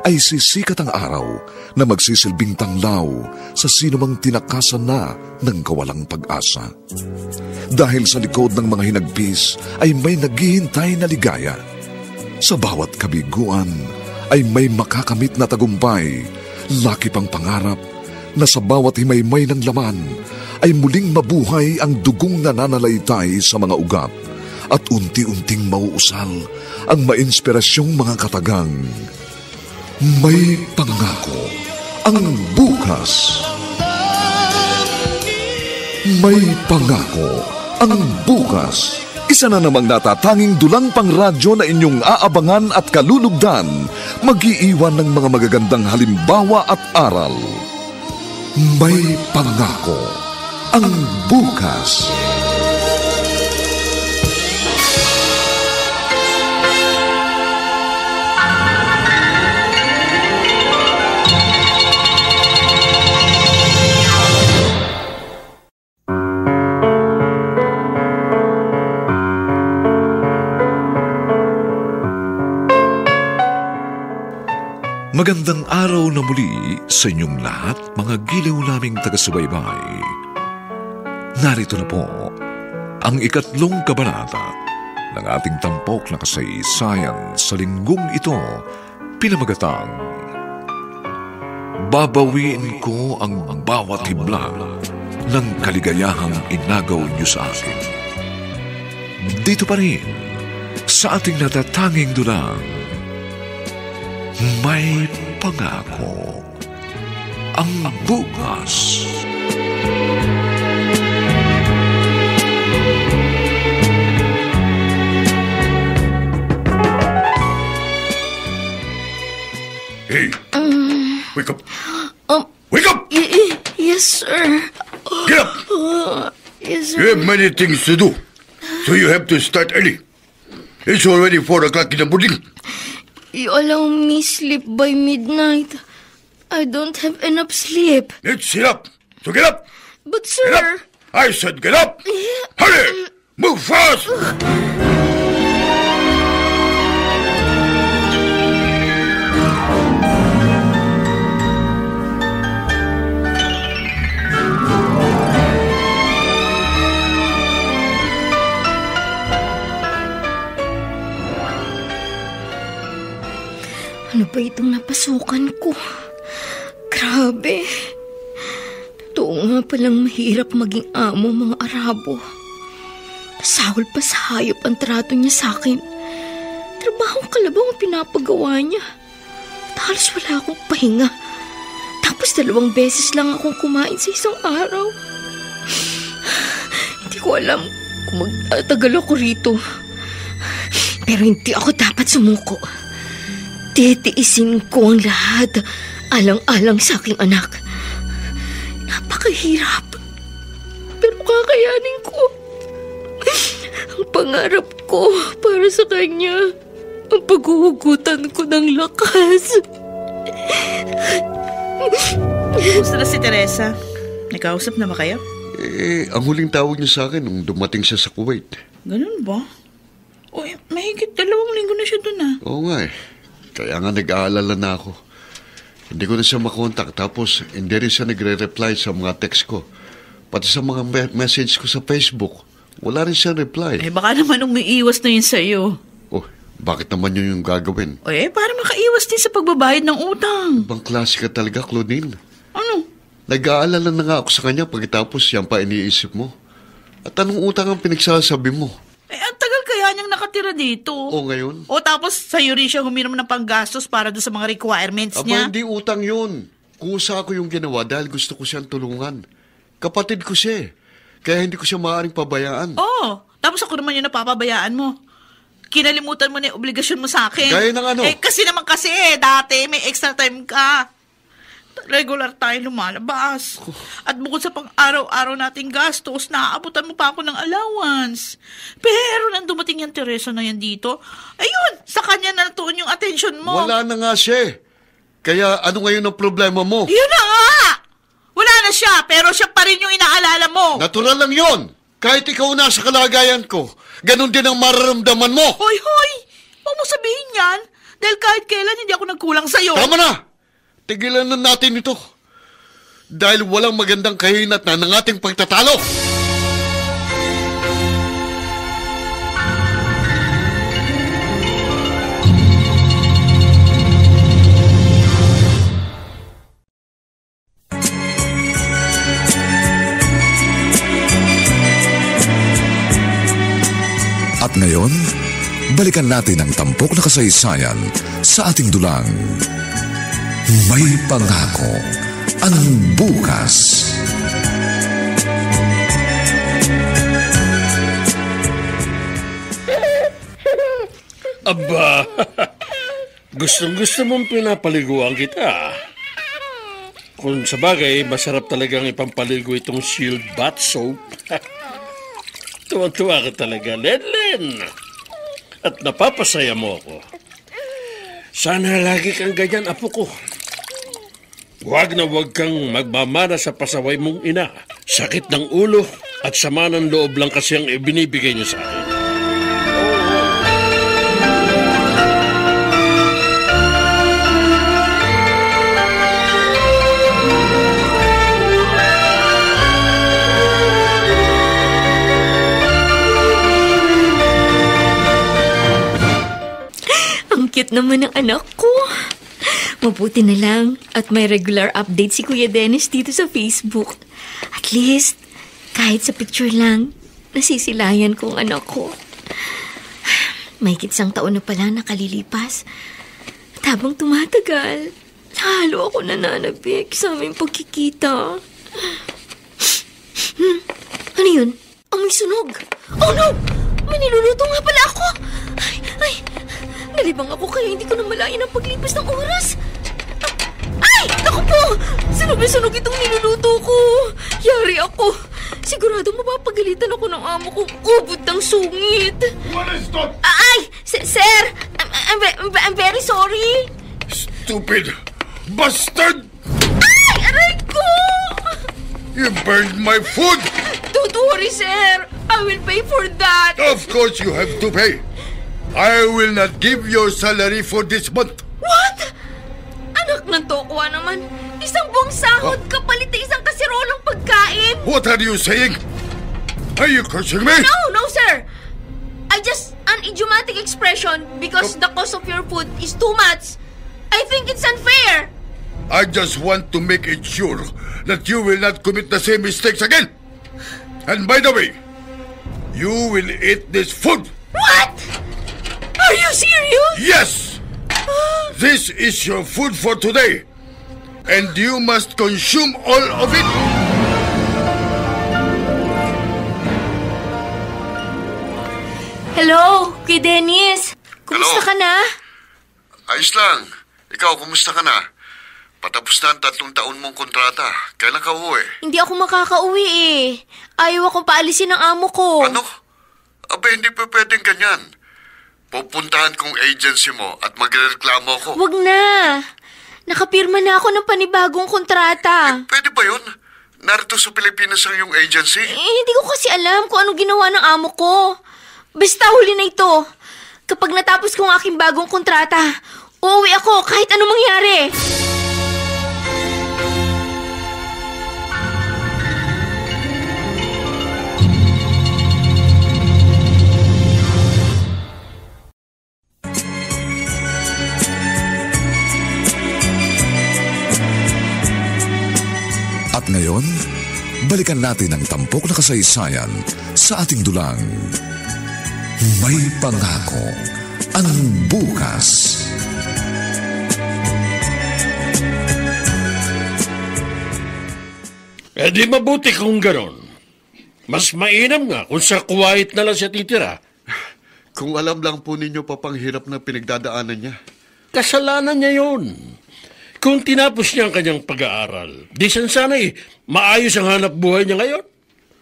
ay sisikat ang araw na magsisilbing tanglaw sa sinumang tinakasan na ng kawalang pag-asa. Dahil sa likod ng mga hinagpis ay may naghihintay na ligaya. Sa bawat kabiguan ay may makakamit na tagumpay, laki pang pangarap na sa bawat himaymay ng laman ay muling mabuhay ang dugong nananalaytay sa mga ugat at unti-unting mauusal ang mainspirasyong mga katagang. May Pangako ang Bukas. May Pangako ang Bukas. Isa na namang natatanging dulang pangradyo na inyong aabangan at kalulugdan, mag-iiwan ng mga magagandang halimbawa at aral. May Pangako ang Bukas. Magandang araw na muli sa inyong lahat, mga giliw naming taga-subaybay. narito na po ang 3 kabanata ng ating tampok na kasaysayan sa linggong ito, pinamagatang Babawiin ko ang bawat himla ng kaligayahang inagaw niyo sa akin. Dito pa rin sa ating natatanging dulang May Pangako, ang bukas. Hey! Wake up! Um, Wake up! Yes, sir. Get up! Yes, You sir. have many things to do, so you have to start early. It's already 4 o'clock in the morning. You allow me sleep by midnight. I don't have enough sleep. Let's sit up. So get up! But, Get up! sir... I said get up! Hurry! Move fast! Ano ba itong napasukan ko? Grabe. Totoo nga palang mahirap maging amo mga Arabo. Pasahol pa sa hayop ang trato niya sa akin. Trabahong kalabaw ang pinapagawa niya. At halos wala akong pahinga. Tapos 2 beses lang akong kumain sa isang araw. Hindi ko alam kung magtatagal ako rito. Pero hindi ako dapat sumuko. Titiisin ko ang lahat, alang-alang sa aking anak. Napakahirap, pero kakayanin ko. Ang pangarap ko para sa kanya, ang paghuhugutan ko ng lakas. Gusto na si Teresa. Nakausap na ba kayo? Ang huling tawag niya sa akin nung dumating siya sa Kuwait. Ganun ba? Uy, mahigit 2 linggo na siya dun Oo nga eh. Kaya nga nag-aalala na ako. Hindi ko na siya makontak, tapos hindi rin siya nagre-reply sa mga text ko. Pati sa mga message ko sa Facebook, wala rin siya reply. Baka naman umiiwas na yun sa'yo. Oh, bakit naman yun yung gagawin? Para makaiwas din sa pagbabayad ng utang. Ibang klase ka talaga, Claudine. Ano? Nag-aalala na nga ako sa kanya pagkatapos yan pa iniisip mo. At anong utang ang pinagsasabi mo? Ang tagal kaya niyang nakatira dito. O ngayon? Tapos sa'yo rin siya humiram ng panggastos para doon sa mga requirements niya. Hindi utang yun. Kusa ko yung ginawa dahil gusto ko siyang tulungan. Kapatid ko siya eh. Kaya hindi ko siya maaaring pabayaan. Tapos ako naman yung napapabayaan mo. Kinalimutan mo na yung obligasyon mo sa akin. Gaya ng ano? Kasi dati may extra time ka. Regular tayo lumalabas. At bukod sa pang-araw-araw nating gastos, naaabutan mo pa ako ng allowance. Pero nang dumating yung Teresa na yan dito, ayun, sa kanya na natuon yung attention mo. Wala na nga siya. Kaya ano ngayon ang problema mo? Yun na nga! Wala na siya, pero siya pa rin yung inaalala mo. Natural lang yon. Kahit ikaw na sa kalagayan ko, ganun din ang mararamdaman mo. Hoy! Huwag mo sabihin yan. Dahil kahit kailan hindi ako nagkulang sa'yo. Tama na! Tigilan na natin ito. Dahil walang magandang kahinatnan ng ating pagtatalo. At ngayon, balikan natin ang tampok na kasaysayan sa ating dulang May Pangako, ang bukas. Aba, gustong-gusto mong pinapaliguan kita. Kung sa bagay, masarap talagang ipampaligo itong Shield Bath Soap. Tuwang-tuwa ka talaga, Lenlen. At napapasaya mo ako. Sana lagi kang ganyan, apo ko. Huwag na huwag kang magmamana sa pasaway mong ina. Sakit ng ulo at sama ng loob lang kasi ang ibinibigay niyo sa akin. cute naman ng anak ko. Mabuti na lang at may regular update si Kuya Dennis dito sa Facebook. At least, kahit sa picture lang, nasisilayan ko ang anak ko. Mahigit 1 taon na pala nakalilipas. At habang tumatagal, lalo ako nananabik sa aming pagkikita. Ano yun? Amoy sunog! Oh no! May niluluto nga pala ako! Ay! Nalibang ako kaya hindi ko na malayan ang paglipas ng oras. Ay! Naku po! Sunog itong niluluto ko. Yari ako. Sigurado mapapagalitan ako ng amo kong ubod ng sungit. What is that? Ay! Sir! I'm very sorry. Stupid! Bastard! Ay! Aray ko! You burned my food! Don't worry, sir. I will pay for that. Of course you have to pay. I will not give your salary for this month. What? Anak ng tokwa naman. 1 buong sahod kapalit na 1 kasirolang pagkain. What are you saying? Are you cursing me? No, sir. I just an idiomatic expression because the cost of your food is too much. I think it's unfair. I just want to make it sure that you will not commit the same mistakes again. And by the way, you will eat this food. What? Are you serious? Yes! This is your food for today. And you must consume all of it. Hello, Kuya Dennis. Kumusta Hello. ka na? Ayos lang. Ikaw, kumusta ka na? Patapos na ang 3 taon mong kontrata. Kailan ka uwi? Hindi ako makakauwi eh. Ayaw akong paalisin ng amo ko. Ano? Aba, hindi pa pwedeng ganyan. Pupuntahan kong agency mo at magrereklamo ko. Wag na. Nakapirma na ako ng panibagong kontrata. Pwede ba yun? Narito sa Pilipinas ang iyong agency? Hindi ko kasi alam kung ano ginawa ng amo ko. Basta huli na ito. Kapag natapos ko ang aking bagong kontrata, uuwi ako kahit anong mangyari. At ngayon, balikan natin ang tampok na kasaysayan sa ating dulang. May pangako ang bukas. Di mabuti kung ganon. Mas mainam nga kung sa Kuwait na lang siya titira. Kung alam lang po ninyo pa pang hirap na pinagdadaanan niya. Kasalanan niya yun. Kung tinapos niya ang kanyang pag-aaral, di sana'y maayos ang hanap buhay niya ngayon.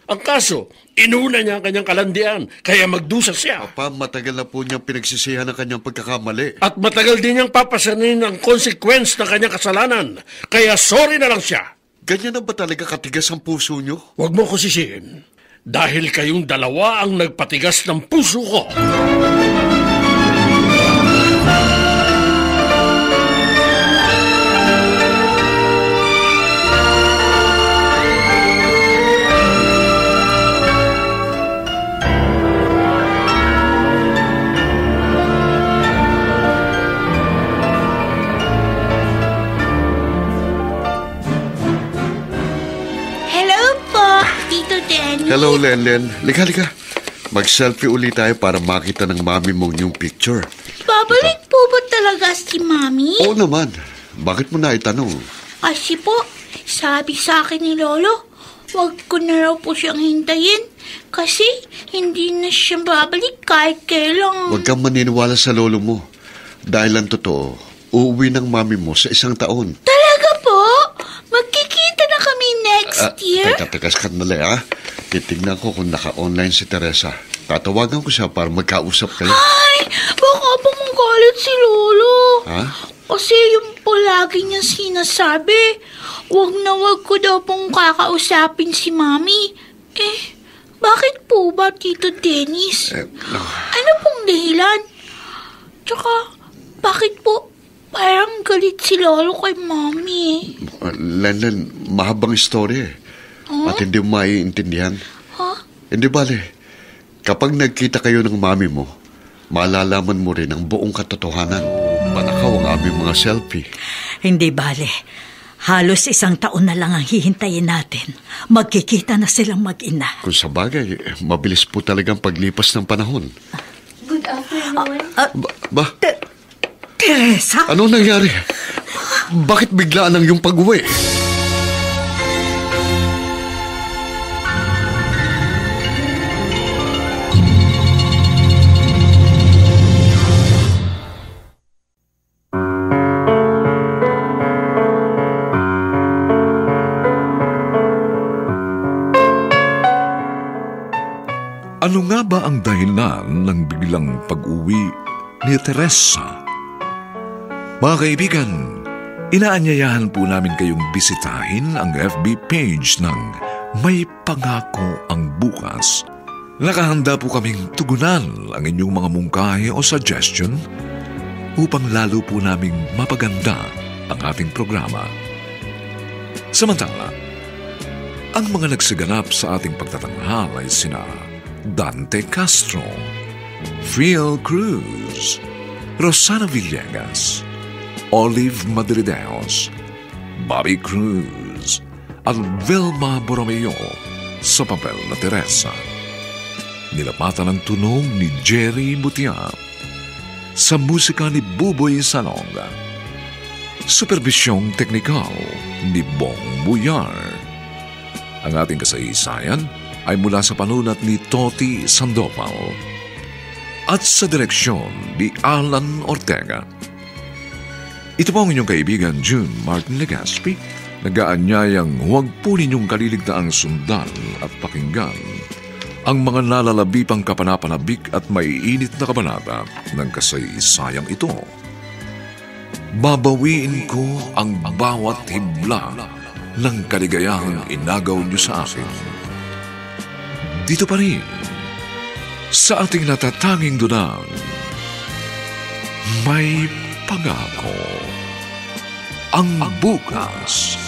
Ang kaso, inuna niya ang kanyang kalandian, kaya magdusa siya. Papa, matagal na po niyang pinagsisihan ang kanyang pagkakamali. At matagal din niyang papasanin ang consequence ng kanyang kasalanan, kaya sorry na lang siya. Ganyan na ba talaga katigas ang puso niyo? Huwag mo ko sisihin, dahil kayong dalawa ang nagpatigas ng puso ko. Hello, Lenlen. Lika. Mag-selfie ulit tayo para makita ng mami mong yung picture. Babalik po ba talaga si Mami? Oo naman. Bakit mo na itanong? Kasi po, sabi sa akin ni Lolo, wag ko na raw po siyang hintayin kasi hindi na siya babalik kahit kailan. Huwag kang maniniwala sa lolo mo. Dahil ang totoo, uuwi ng mami mo sa 1 taon. Talaga po? Magkikita na kami next year? Teka, sandali ha. Titignan ko kung naka-online si Teresa. Tatawagan ko siya para magkausap kayo. Ay, baka pa magalit si Lolo. Ha? Kasi yung po lagi niya sinasabi, wag na wag ko daw pong kakausapin si Mami. Bakit po ba, Tito Dennis? Ano pong dahilan? Tsaka, bakit po parang galit si Lolo kay Mami? Lenlen, mahabang istorya eh. At hindi mo maiintindihan. Hindi bale. Kapag nagkita kayo ng mami mo, malalaman mo rin ang buong katotohanan. manakaw ang aming mga selfie. Hindi bale. Halos 1 taon na lang ang hihintayin natin. Magkikita na silang mag-ina. Kung sa bagay, mabilis po talagang paglipas ng panahon. Good afternoon. Teresa? Ano nangyari? Bakit biglaan ang iyong pag-uwi? Ano nga ba ang dahilan ng biglang pag-uwi ni Teresa? Mga kaibigan, inaanyayahan po namin kayong bisitahin ang FB page ng May Pangako ang Bukas. Nakahanda po kaming tugunan ang inyong mga mungkahi o suggestion upang lalo po naming mapaganda ang ating programa. Samantala, ang mga nagsiganap sa ating pagtatanghal ay sina Dante Castro, Phil Cruz, Rosana Villegas, Olive Madrideos, Bobby Cruz, at Vilma Borromeo sa papel na Teresa. Nilapatan ang tunog ni Jerry Butia, sa musika ni Buboy Salonga, supervisyong teknikal ni Bong Buyar. Ang ating kasaysayan ay mula sa panulat ni Toti Sandoval at sa direksyon ni Alan Ortega. Ito po ang inyong kaibigan June Martin Legaspi, nag-aanyayang huwag po ninyong kaliligtaang sundan at pakinggan ang mga nalalabipang kapanapanabik at maiinit na kabanata ng kasaysayang ito. Babawiin ko ang bawat hibla ng kaligayahang inagaw niyo sa akin. Dito pa rin, sa ating natatanging dunang, May Pangako ang Bukas.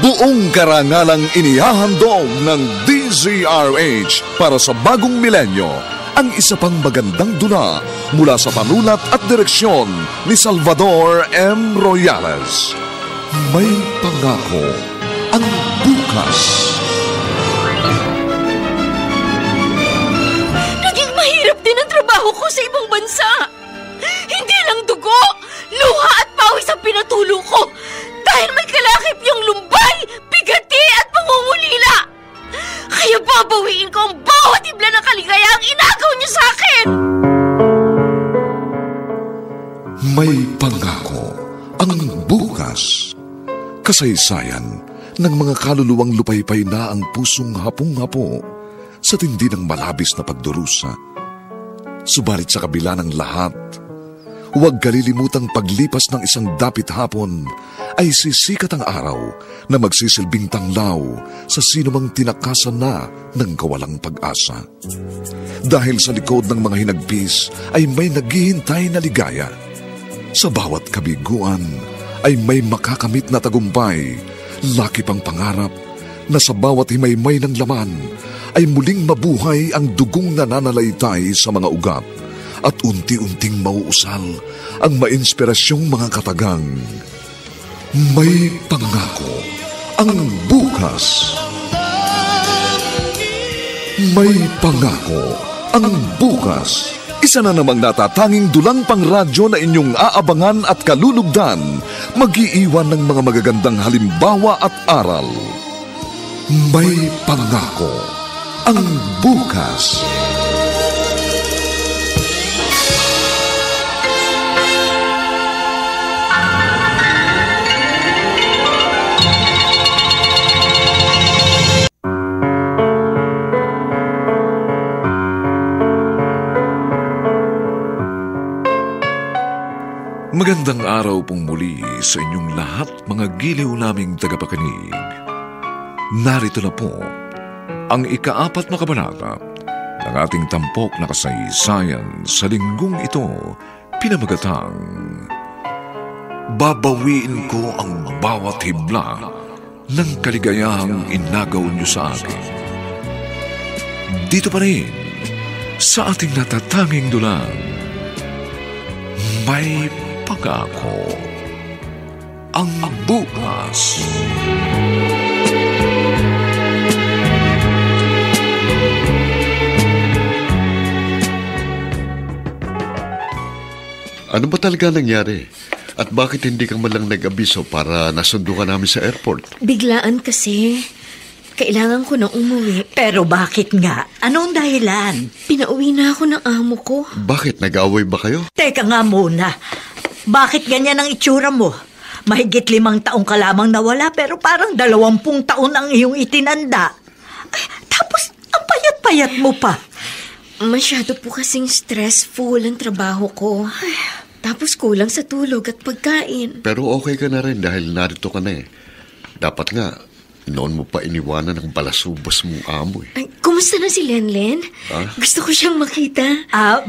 Buong karangalang inihahandog ng DZRH para sa bagong milenyo ang isa pang magandang dula mula sa panulat at direksyon ni Salvador M. Royales. May Pangako ang Bukas. Naging mahirap din ang trabaho ko sa ibang bansa. Hindi lang dugo, luha at pawis ang pinatulo ko. Dahil may kalakip yung lumbay, bigati at pangungulila. Kaya babawiin ko ang bawat ibla ng kaligayahang inagaw niyo sa akin. May Pangako ang Bukas. Kasaysayan ng mga kaluluwang lupaypay na ang pusong hapong-hapo sa tindi ng malabis na pagdurusa. Subalit sa kabila ng lahat, huwag kalilimutang paglipas ng isang dapit hapon ay sisikat ang araw na magsisilbing tanglaw sa sinumang tinakasan na ng kawalang pag-asa. Dahil sa likod ng mga hinagpis ay may naghihintay na ligaya. Sa bawat kabiguan ay may makakamit na tagumpay, lakip ang pangarap na sa bawat himaymay ng laman ay muling mabuhay ang dugong nananalaytay sa mga ugat at unti-unting mauusal ang mainspirasyong mga katagang. May Pangako ang Bukas. May Pangako ang Bukas. Isa na namang natatanging dulang pangradyo na inyong aabangan at kalulugdan, mag-iiwan ng mga magagandang halimbawa at aral. May Pangako ang Bukas. Magandang araw pong muli sa inyong lahat, mga giliw naming tagapakinig. Narito na po ang ika-4 na kabanata ng ating tampok na kasaysayan sa linggong ito, pinamagatang Babawiin ko ang bawat hibla ng kaligayahang inagaw niyo sa akin. Dito pa rin, sa ating natatanging dulang, May Pangako ang Bukas. Ano ba talaga nangyari? At bakit hindi ka malang nag-abiso para nasundo ka namin sa airport? Biglaan kasi. Kailangan ko na umuwi. Pero bakit nga? Anong dahilan? Pinauwi na ako ng amo ko. Bakit? Nag-away ba kayo? Teka nga muna. Bakit ganyan ang itsura mo? Mahigit 5 taong ka lamang nawala pero parang 20 taon ang iyong itinanda. Ay, tapos ang payat-payat mo pa. Masyado po kasing stressful ang trabaho ko. Tapos kulang sa tulog at pagkain. Pero okay ka na rin dahil narito ka na eh. Dapat nga, noon mo pa iniwanan ang balasubos mong amo eh. Ay, kumusta na si Lenlen? Gusto ko siyang makita.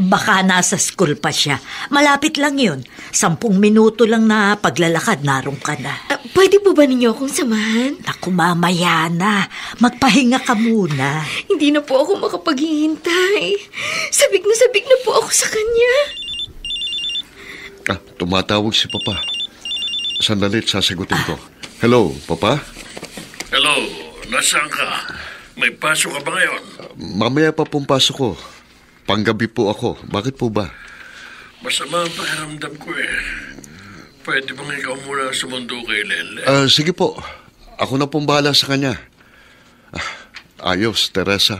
Baka nasa school pa siya. Malapit lang yun. 10 minuto lang na paglalakad, naroon ka na. Pwede po ba ninyo akong samahan? Naku, mamaya na. Magpahinga ka muna. Hindi na po ako makapaghihintay. Sabik na po ako sa kanya. Tumatawag si Papa. Sandalit, sasagutin ko. Hello, Papa? Hello, nasaan ka? May pasok ka ba ngayon? Mamaya pa pong pasok ko. Panggabi po ako. Bakit po ba? Masama ang pakiramdam ko eh. Pwede bang ikaw muna sumundo kay Lele? Sige po. Ako na pong bahala sa kanya. Ayos, Teresa.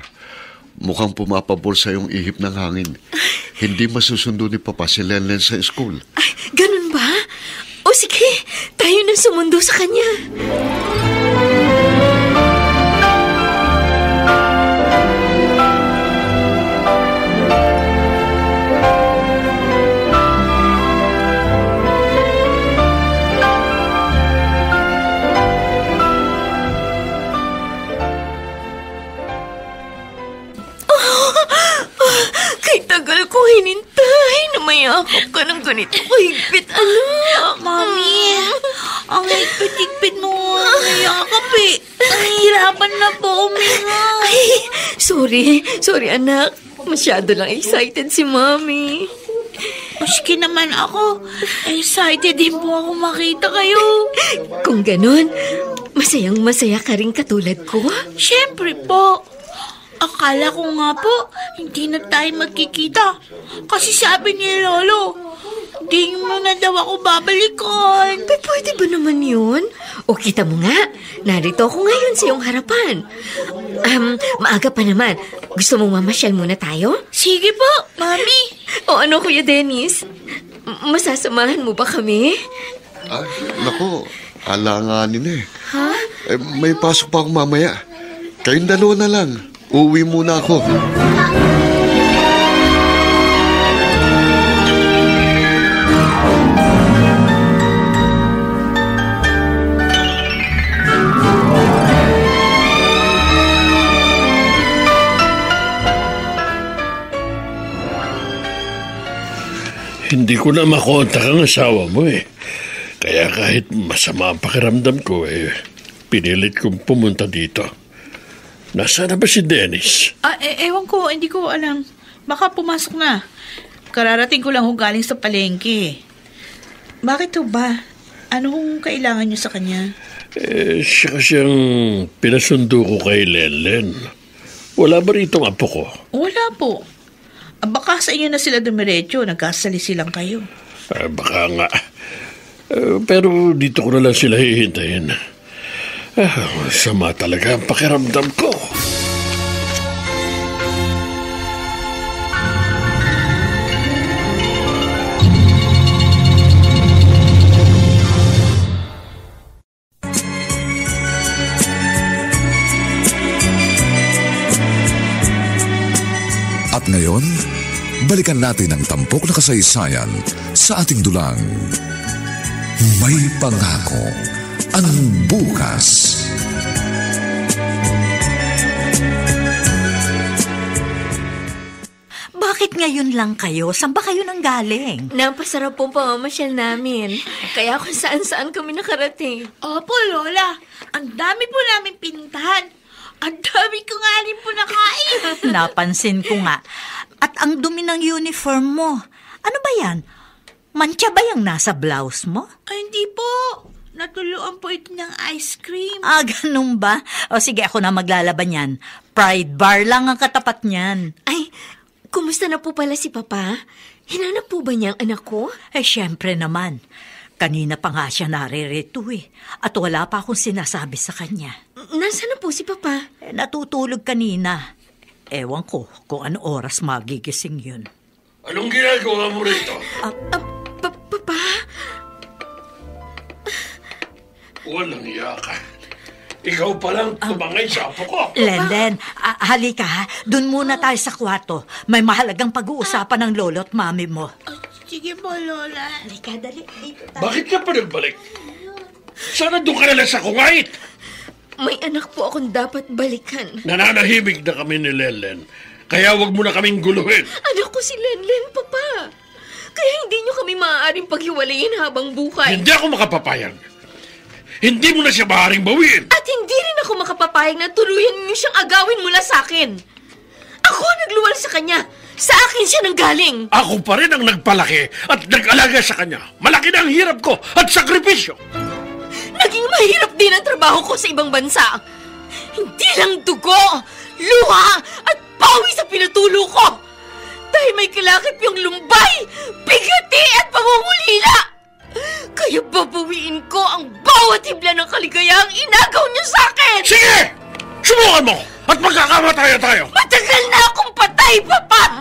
Mukhang pumapabor sa iyong ihip ng hangin. Hindi masusundo ni Papa si Lenlen sa school. Ay, ganun ba? O sige, tayo na sumundo sa kanya. Kay tagal ko hinintay na mayakap ka ng ganito kahigpit, anak. Mami, ang higpit-higpit mo mayakap eh. Nahihirapan na po uminga. Ay, sorry anak. Masyado lang excited si Mami. Maski naman ako, excited din po ako makita kayo. Kung ganun, masayang-masaya ka rin katulad ko. Siyempre po. Akala ko nga po, hindi na tayo magkikita. Kasi sabi ni Lolo, di mo na daw ako babalikan. Pwede ba naman yun? O kita mo nga, narito ako ngayon sa iyong harapan. Maaga pa naman. Gusto mong mamasyal muna tayo? Sige po, Mami. O ano, Kuya Dennis? Masasamahan mo ba kami? Naku, alanganin eh. Ha? May pasok pa ako mamaya. Kayong dalawa na lang. Uwi muna ako. Hindi ko na makontak ang asawa mo eh. Kaya kahit masama ang pakiramdam ko eh, pinilit kong pumunta dito. Nasaan na ba si Dennis? Ewan ko, hindi ko alam. Baka pumasok na. Kararating ko lang galing sa palengke. Bakit ho ba? Ano kung kailangan niyo sa kanya? Siya kasi ang pinasundo ko kay Lenlen. Wala ba rito ang apo ko? Wala po. Baka sa inyo na sila dumiretso. Nagkasali silang kayo. Baka nga. Pero dito ko na lang sila hihintayin. Sama talaga ang pakiramdam ko. At ngayon, balikan natin ang tampok na kasaysayan sa ating dulang May Pangako ang Bukas. Bakit ngayon lang kayo? Saan ba kayo nanggaling? Napasarap pong pamamasyal namin. Kaya kung saan-saan kami nakarating. Opo, Lola. Ang dami po namin pinuntahan. Ang dami ko nga rin po nakain. Napansin ko nga. At ang dumi ng uniform mo. Ano ba yan? Mantsa ba yung nasa blouse mo? Ay, hindi po. Natuluan po ito ng ice cream. Ah, ganun ba? O sige, ako na maglalaban yan. Pride bar lang ang katapat niyan. Ay, kumusta na po pala si Papa? Hinanap po ba niya ang anak ko? Eh, syempre naman. Kanina pa nga siya naririto eh. At wala pa akong sinasabi sa kanya. Nasaan na po si Papa? Eh, natutulog kanina. Ewan ko kung ano oras magigising yun. Anong ginagawa mo rito? Papa? Walang iya ka. Ikaw palang tumangay sa apo ko. Lenden, halika ha. Doon muna tayo sa kwarto. May mahalagang pag-uusapan ng lolo at mami mo. Sige po, Lola. Halika, dali. Dito tayo. Bakit ka pa nagbalik? Sana doon ka na lang sa kungait. May anak po akong dapat balikan. Nananahimik na kami ni Lenlen. Kaya wag mo na kaming guluhin. Anak ko si Lenlen, Papa. Kaya hindi niyo kami maaaring paghiwalayin habang buhay. Hindi ako makapapayag. Hindi mo na siya maaaring bawiin. At hindi rin ako makapapayag na tuluyan niyo siyang agawin mula sa akin. Ako nagluwal sa kanya. Sa akin siya nanggaling. Ako pa rin ang nagpalaki at nag-alaga sa kanya. Malaki na ang hirap ko at sakripisyo. Naging mahirap din ang trabaho ko sa ibang bansa. Hindi lang dugo, luha at pawi sa pinutulo ko. Dahil may kalakip yung lumbay, bigati at pangungulila. Kaya babawiin ko ang bawat hibla ng kaligayahang inagaw niyo sa akin! Sige! Subukan mo! At magkakamataya tayo! Matagal na akong patay, Papa!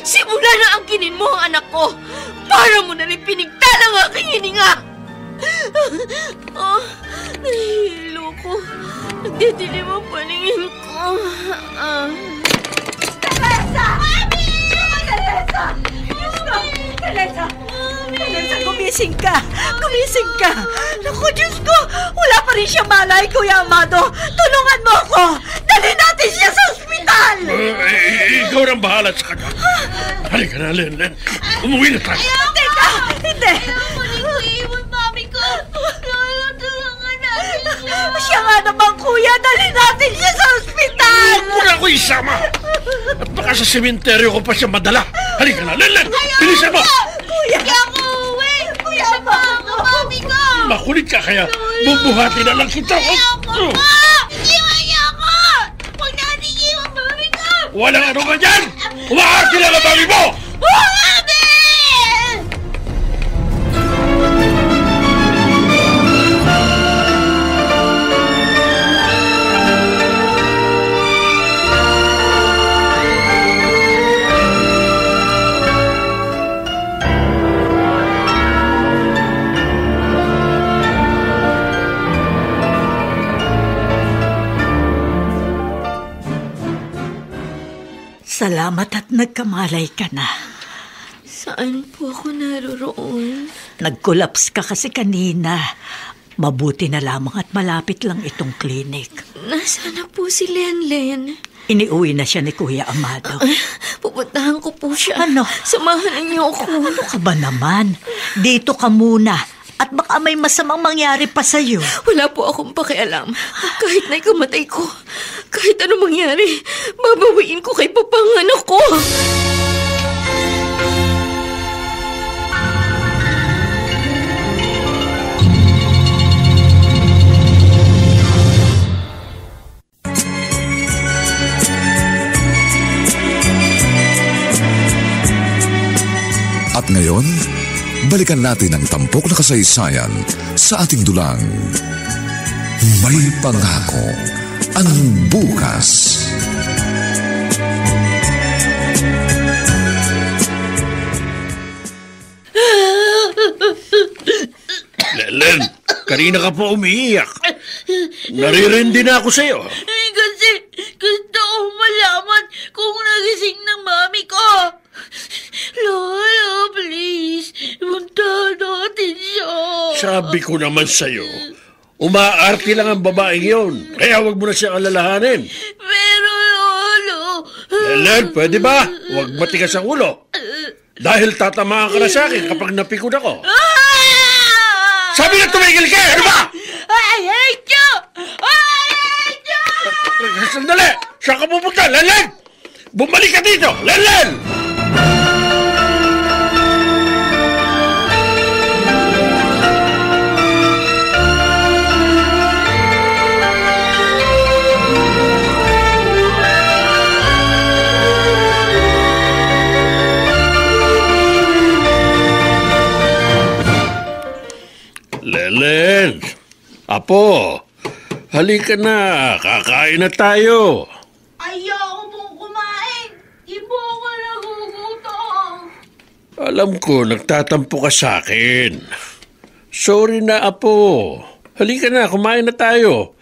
Simula na angkinin mo ang anak ko para mo na rin pinigtan ang aking hininga! Nahihilo ko. Nagdidilim ang paningin ko. Teresa! Mami! Teresa! Teresa! Teresa, gumising ka! Gumising ka! Naku, Diyos ko! Wala pa rin siya malay, Kuya Amado! Tulungan mo ako! Dali natin siya sa ospital! Ikaw nang bahala sa kanya. Halika na, Lenlen. Umuwi na tayo. Teka! Hindi! Iwan, mami ko. Lola, tulungan natin siya. Siya nga naman, Kuya! Dali natin siya sa ospital! Huwag mo na ako isama. At baka sa sementeryo ko pa siya madala. Halika na, Lenlen. Bilisan mo. Kuya! Kaya ako uwi. Kuya, mami ko. Makulit ka kaya bubuhati na lang kita. Ayoko pa. Iwan niya ako. Huwag natin iwan, mami ko. Walang ano ka dyan. Umahati na ang mami mo. Mami! Salamat at nagkamalay ka na. Saan po ako naroroon? Nag-collapse ka kasi kanina. Mabuti na lamang at malapit lang itong klinik. Nasaan na po si Lenlen? Iniuwi na siya ni Kuya Amado. Pupuntahan ko po siya. Ano? Samahan niyo ako. Ano ka ba naman? Dito ka muna. At baka may masamang mangyari pa sa'yo. Wala po akong pakialam. Kahit na ikamatay ko, kahit ano mangyari, babawiin ko kay Papa ang anak ko. At ngayon, balikan natin ang tampok na kasaysayan sa ating dulang. May pangako ang bukas. Lenlen, kanina ka pa umiiyak. Naririndi na ako sa'yo. Kasi gusto ko malaman kung nagising ng mami ko. Lola, please. Punta natin siya. Sabi ko naman sa'yo, umaarte lang ang babaeng yon. Kaya wag mo na siyang alalahanin. Pero, Lolo, Ellen, pwede ba? Huwag matigas ang ulo. Dahil tatamaan ka na sa akin kapag napikon ako. Sabi na tumigil ka! Ano ba? I hate you! I hate you! Sandali! Saan ka pupunta? Ellen! Bumalik ka dito! Ellen! Lelen, Apo, halika na, kakain na tayo. Ayoko pong kumain. Di po ako nagugutom. Alam ko, nagtatampo ka sa akin. Sorry na, Apo. Halika na, kumain na tayo.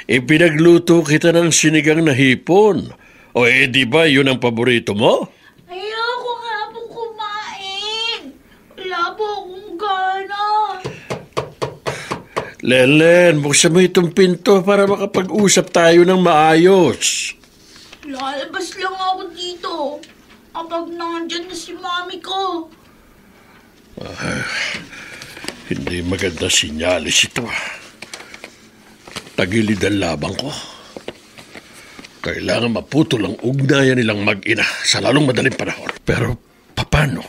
Ipinagluto kita ng sinigang na hipon. O di ba yun ang paborito mo? Ayoko nga pong kumain. Wala po akong gana. Lelen, buksan mo itong pinto para makapag-usap tayo ng maayos. Lalabas lang ako dito. Kapag nandyan na si mami ko. Hindi maganda sinyalis ito. Tagilid ang labang ko. Kailangan maputol ang ugnayan nilang mag-ina sa lalong madaling panahon. Pero paano?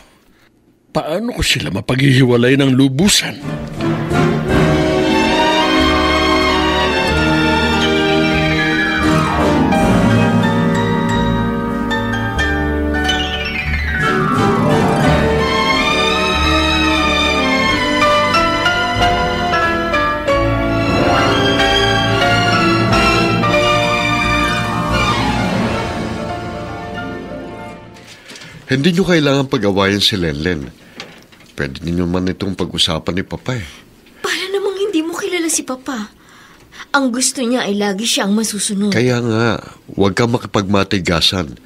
Paano ko sila mapaghihiwalay ng lubusan? Hindi nyo kailangan pag-awayan si Lenlen. Pwede ninyo man itong pag-usapan ni Papa eh. Para namang hindi mo kilala si Papa. Ang gusto niya ay lagi siyang masusunod. Kaya nga, huwag kang makipagmatigasan.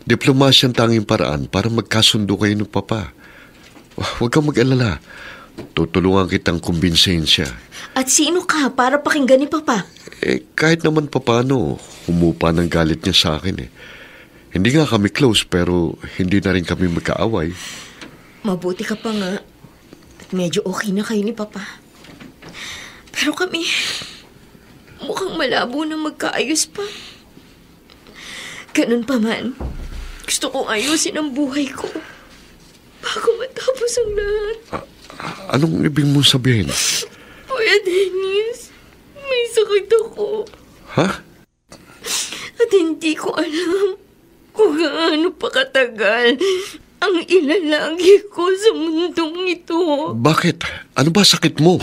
Diplomasya ang tanging paraan para magkasundo kayo ng Papa. Huwag kang mag-alala. Tutulungan kitang kumbinsihin siya. At sino ka para pakinggan ni Papa? Kahit naman papano, humupa ng galit niya sa akin eh. Hindi nga kami close pero hindi na rin kami magkaaway. Mabuti ka pa nga. At medyo okay na kayo ni Papa. Pero kami, mukhang malabo na magkaayos pa. Ganun pa man, gusto kong ayusin ang buhay ko bago matapos ang lahat. Anong ibig mong sabihin? Kuya Dennis, may sakit ako. Ha? At hindi ko alam kung gaano pa katagal ang ilalagi ko sa mundong ito. Bakit? Ano ba sakit mo?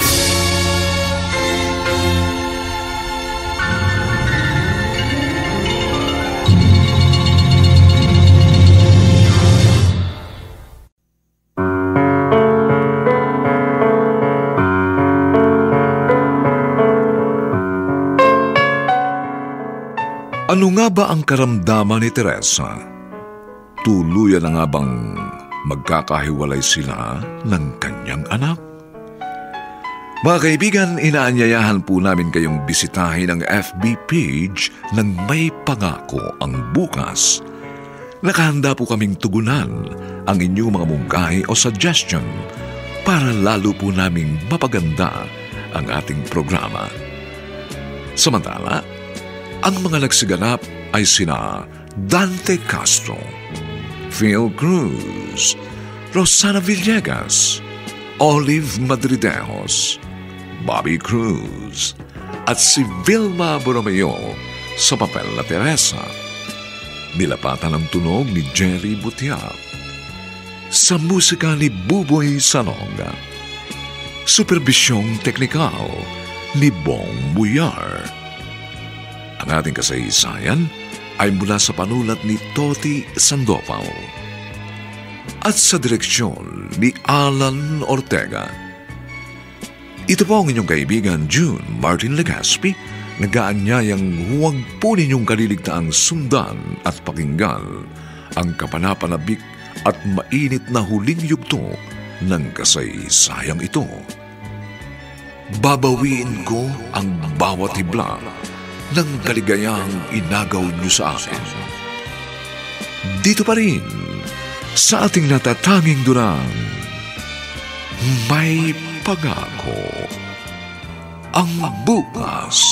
Ano nga ba ang karamdaman ni Teresa? Tuluyan na nga bang magkakahiwalay sila ng kanyang anak? Mga kaibigan, inaanyayahan po namin kayong bisitahin ang FB page ng May Pangako ang Bukas. Nakahanda po kaming tugunan ang inyong mga mungkahi o suggestion para lalo po naming mapaganda ang ating programa. Samantala, ang mga nagsiganap ay sina Dante Castro, Phil Cruz, Rosana Villegas, Olive Madridejos, Bobby Cruz, at si Vilma Borromeo sa papel na Teresa. Nilapatan ang tunog ni Jerry Butia. Sa musika ni Buboy Salonga. Superbisyong teknikal ni Bong Buyar. Ang ating kasaysayan ay mula sa panulat ni Toti Sandoval at sa direksyon ni Alan Ortega. Ito po ang inyong kaibigan June Martin Legaspi, nag-aanyayang huwag po ninyong kaliligtaang sundan at pakinggan ang kapanapanabik at mainit na huling yugto ng kasaysayang ito. Babawiin ko ang bawat hibla ng kaligayang inagaw niyo sa akin. Dito pa rin sa ating natatanging durang, May Pangako ang bukas.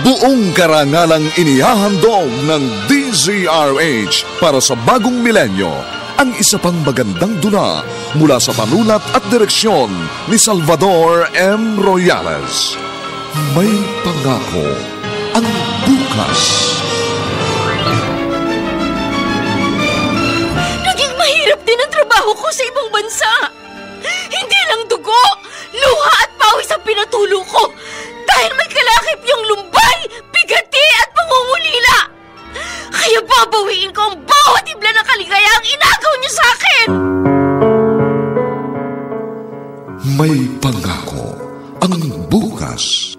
Buong karangalang inihahandog ng DZRH para sa bagong milenyo ang isa pang magandang dula mula sa panulat at direksyon ni Salvador M. Royales. May Pangako ang bukas. Naging mahirap din ang trabaho ko sa ibang bansa. Hindi lang dugo, luha at pawis ang pinatulo ko. Dahil may kalakip yung lumbay, bigati at pangungulila. Kaya babawiin ko ang bawat ibla ng kaligayang inagaw niyo sa akin. May Pangako ang bukas.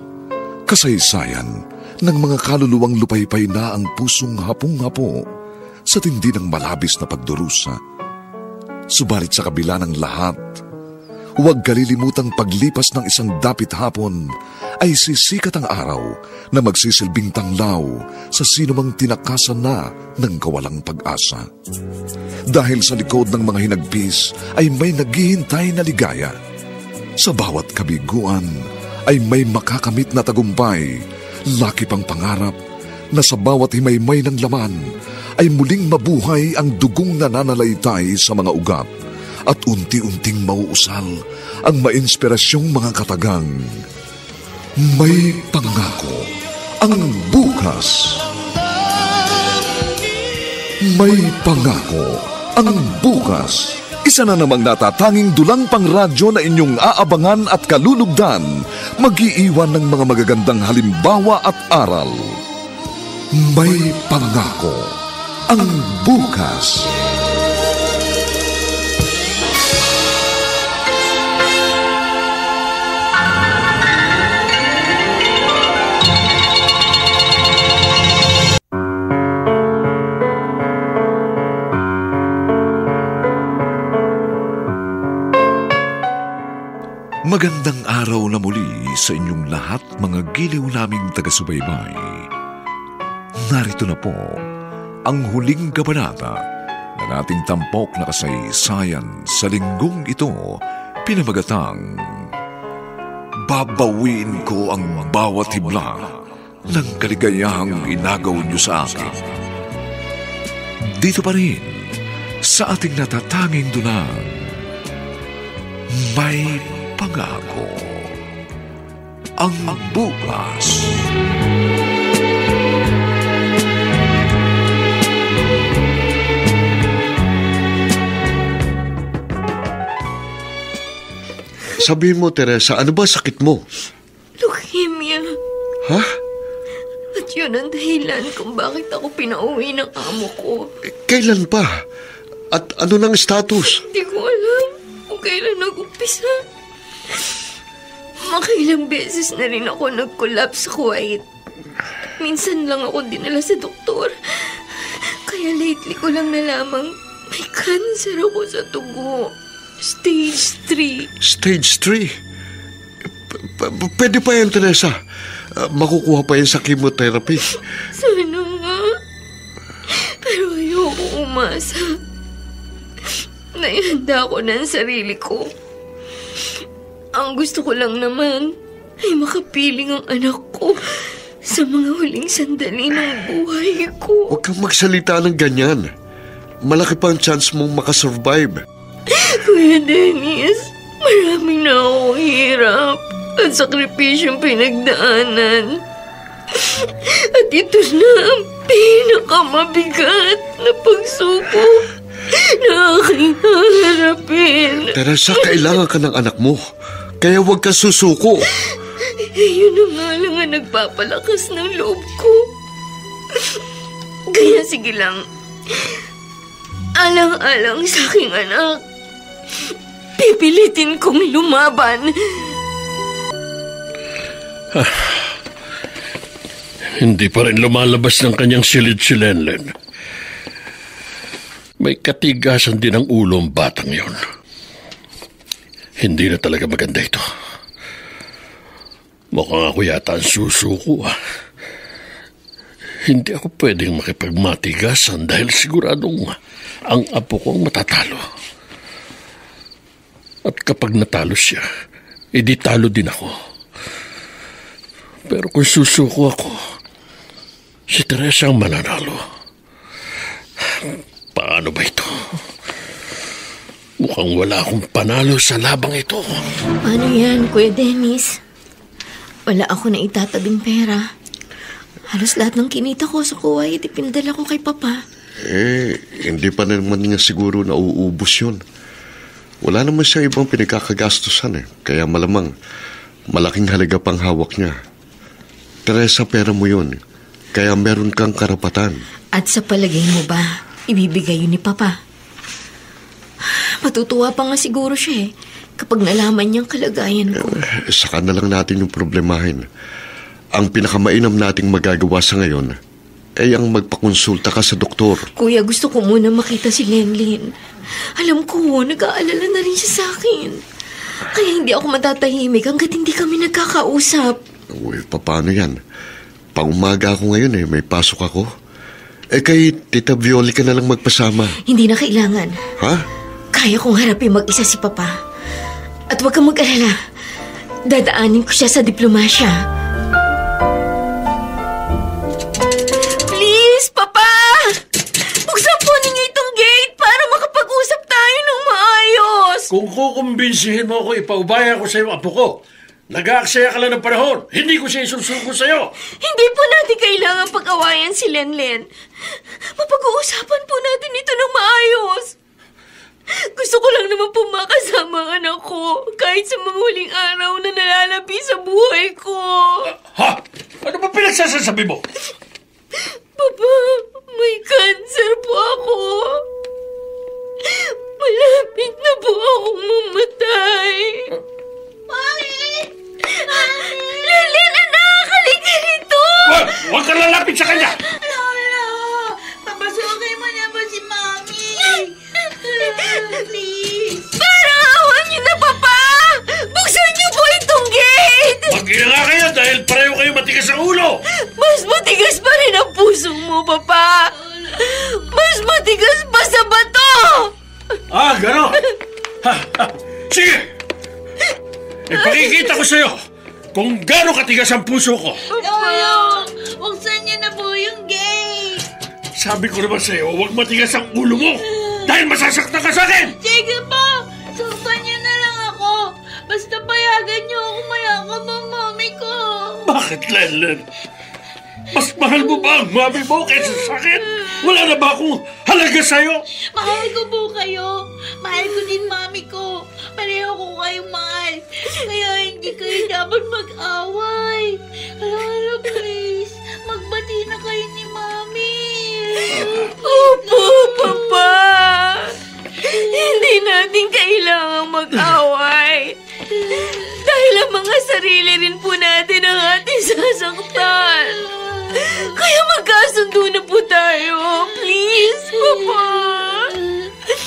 Kasaysayan ng mga kaluluwang lupaypay na ang pusong hapong-hapo sa tindi ng malabis na pagdurusa. Subalit sa kabila ng lahat, huwag kalilimutang paglipas ng isang dapit hapon ay sisikat ang araw na magsisilbing tanglaw sa sinumang tinakasan na ng kawalang pag-asa. Dahil sa likod ng mga hinagpis ay may naghihintay na ligaya. Sa bawat kabiguan ay may makakamit na tagumpay, lakip ang pangarap na sa bawat himaymay ng laman ay muling mabuhay ang dugong nananalaytay sa mga ugat at unti-unting mauusal ang mainspirasyong mga katagang. May Pangako ang bukas. May Pangako ang bukas. Isa na namang natatanging dulang pangradyo na inyong aabangan at kalulugdan, mag-iiwan ng mga magagandang halimbawa at aral. May Pangako ang bukas. Magandang araw na muli sa inyong lahat, mga giliw naming taga-subaybay. Narito na po ang huling kabanata ng ating tampok na kasaysayan sa linggong ito, pinamagatang Babawiin ko ang bawat hibla ng kaligayahang inagaw niyo sa akin. Dito pa rin sa ating natatanging dunang, May Pangako ang bukas. Sabihin mo, Teresa, ano ba sakit mo? Leukemia. Ha? At yun ang dahilan kung bakit ako pinauwi ng amo ko. Kailan pa? At ano ng status? Hindi ko alam kung kailan nag-umpisa. Makailang beses na rin ako nag-collapse sa Kuwait. Minsan lang ako dinala sa doktor. Kaya lately ko lang nalamang may cancer ako sa dugo. Stage 3. Stage 3? Pwede pa yan, Teresa. Makukuha pa yan sa chemotherapy. Sana nga. Pero ayoko umasa. Naihanda ko na ang sarili ko. Ang gusto ko lang naman ay makapiling ang anak ko sa mga huling sandali ng buhay ko. Huwag kang magsalita ng ganyan. Malaki pa ang chance mong makasurvive. Kuya Dennis, marami na akong hirap at sakripisyong pinagdaanan. At ito na ang pinakamabigat na pagsubok na aking haharapin. Teresa, kailangan ka ng anak mo. Kaya huwag ka susuko. Yun na nga lang ang nagpapalakas ng loob ko. Kaya sige lang, alang-alang sa aking anak, pipilitin kong lumaban. Hindi pa rin lumalabas ng kanyang silid si Lenlen. May katigasan din ang ulo ang batang yon. Hindi na talaga maganda ito. Mukhang ako yata ang susuko. Hindi ako pwedeng makipagmatigasan dahil siguradong ang apo ko ang matatalo. At kapag natalo siya, edi talo din ako. Pero kung susuko ako, si Teresa ang mananalo. Paano ba ito? Mukhang wala akong panalo sa labang ito. Ano yan, Kuya Dennis? Wala ako na itatabing pera. Halos lahat ng kinita ko sa Kuwait, ipindala ko kay Papa. Hindi pa naman niya siguro nauubos yun. Wala naman siya ibang pinagkakagastusan Kaya malamang malaking halaga pang hawak niya. Teresa, pera mo yun. Kaya meron kang karapatan. At sa palagay mo ba, ibibigay yun ni Papa? Matutuwa pa nga siguro siya kapag nalaman niyang kalagayan ko. Saka na lang natin yung problemahin. Ang pinakamainam nating magagawa sa ngayon ay ang magpakonsulta ka sa doktor. Kuya, gusto ko muna makita si Lenlen. Alam ko, nag-aalala na rin siya sa akin. Kaya hindi ako matatahimik hanggat hindi kami nagkakausap. Uy, paano yan? Pang-umaga ako ngayon may pasok ako. Kay Tita Violi ka na lang magpasama. Hindi na kailangan. Ha? Kaya kong harapin mag-isa si Papa. At huwag kang mag-alala. Dadaanin ko siya sa diplomasya. Please, Papa! Buksan po ninyo itong gate para makapag-usap tayo ng maayos. Kung kukumbinsihin mo ako, ipaubaya ko sa iyo, apo ko. Nag-aaksaya ka lang ng panahon. Hindi ko siya isusuko sa iyo. Hindi po natin kailangan pag-awayan si Lenlen. Mapag-uusapan po natin ito ng maayos. Gusto ko lang naman po makasama ang anak ko kahit sa mga huling araw na nalalabi sa buhay ko. Ha? Ano ba pinagsasasabi mo? Papa, may cancer po ako. Malapit na po akong mamatay. Mami! Lenlen, anak! Halika rito! Huwag ka lalapit sa kanya! Lolo! Papasukin mo na ba si Mami? Please! Parang awan niyo na, Papa! Buksan niyo po itong gate! Mag-ina nga kayo dahil pareho kayo matigas ang ulo! Mas matigas pa rin ang puso mo, Papa! Mas matigas pa sa bato! Gano'n? Sige! Ipakikita ko sa'yo kung gaano katigas ang puso ko. Lolo! Buksan niyo na po yung gate! Sabi ko naman sa'yo, huwag matigas ang ulo mo dahil masasaktan ka sa akin! Sige po! Suksan niyo na lang ako! Basta payagan niyo ako mayakap ang mami ko! Bakit, Lenlen? Mas mahal mo ba ang mami mo kaysa sa akin? Wala na ba akong halaga sa'yo? Mahal ko po kayo! Mahal ko din mami ko! Pareho ko kayong mahal! Kaya hindi kayo dapat mag-away! Lolo, please! Magbati na kayo ni mami! Opo, Papa! Hindi natin kailangang mag-away. Dahil ang mga sarili rin po natin ang ating sasaktan. Kaya magkasundo na po tayo. Please, Papa.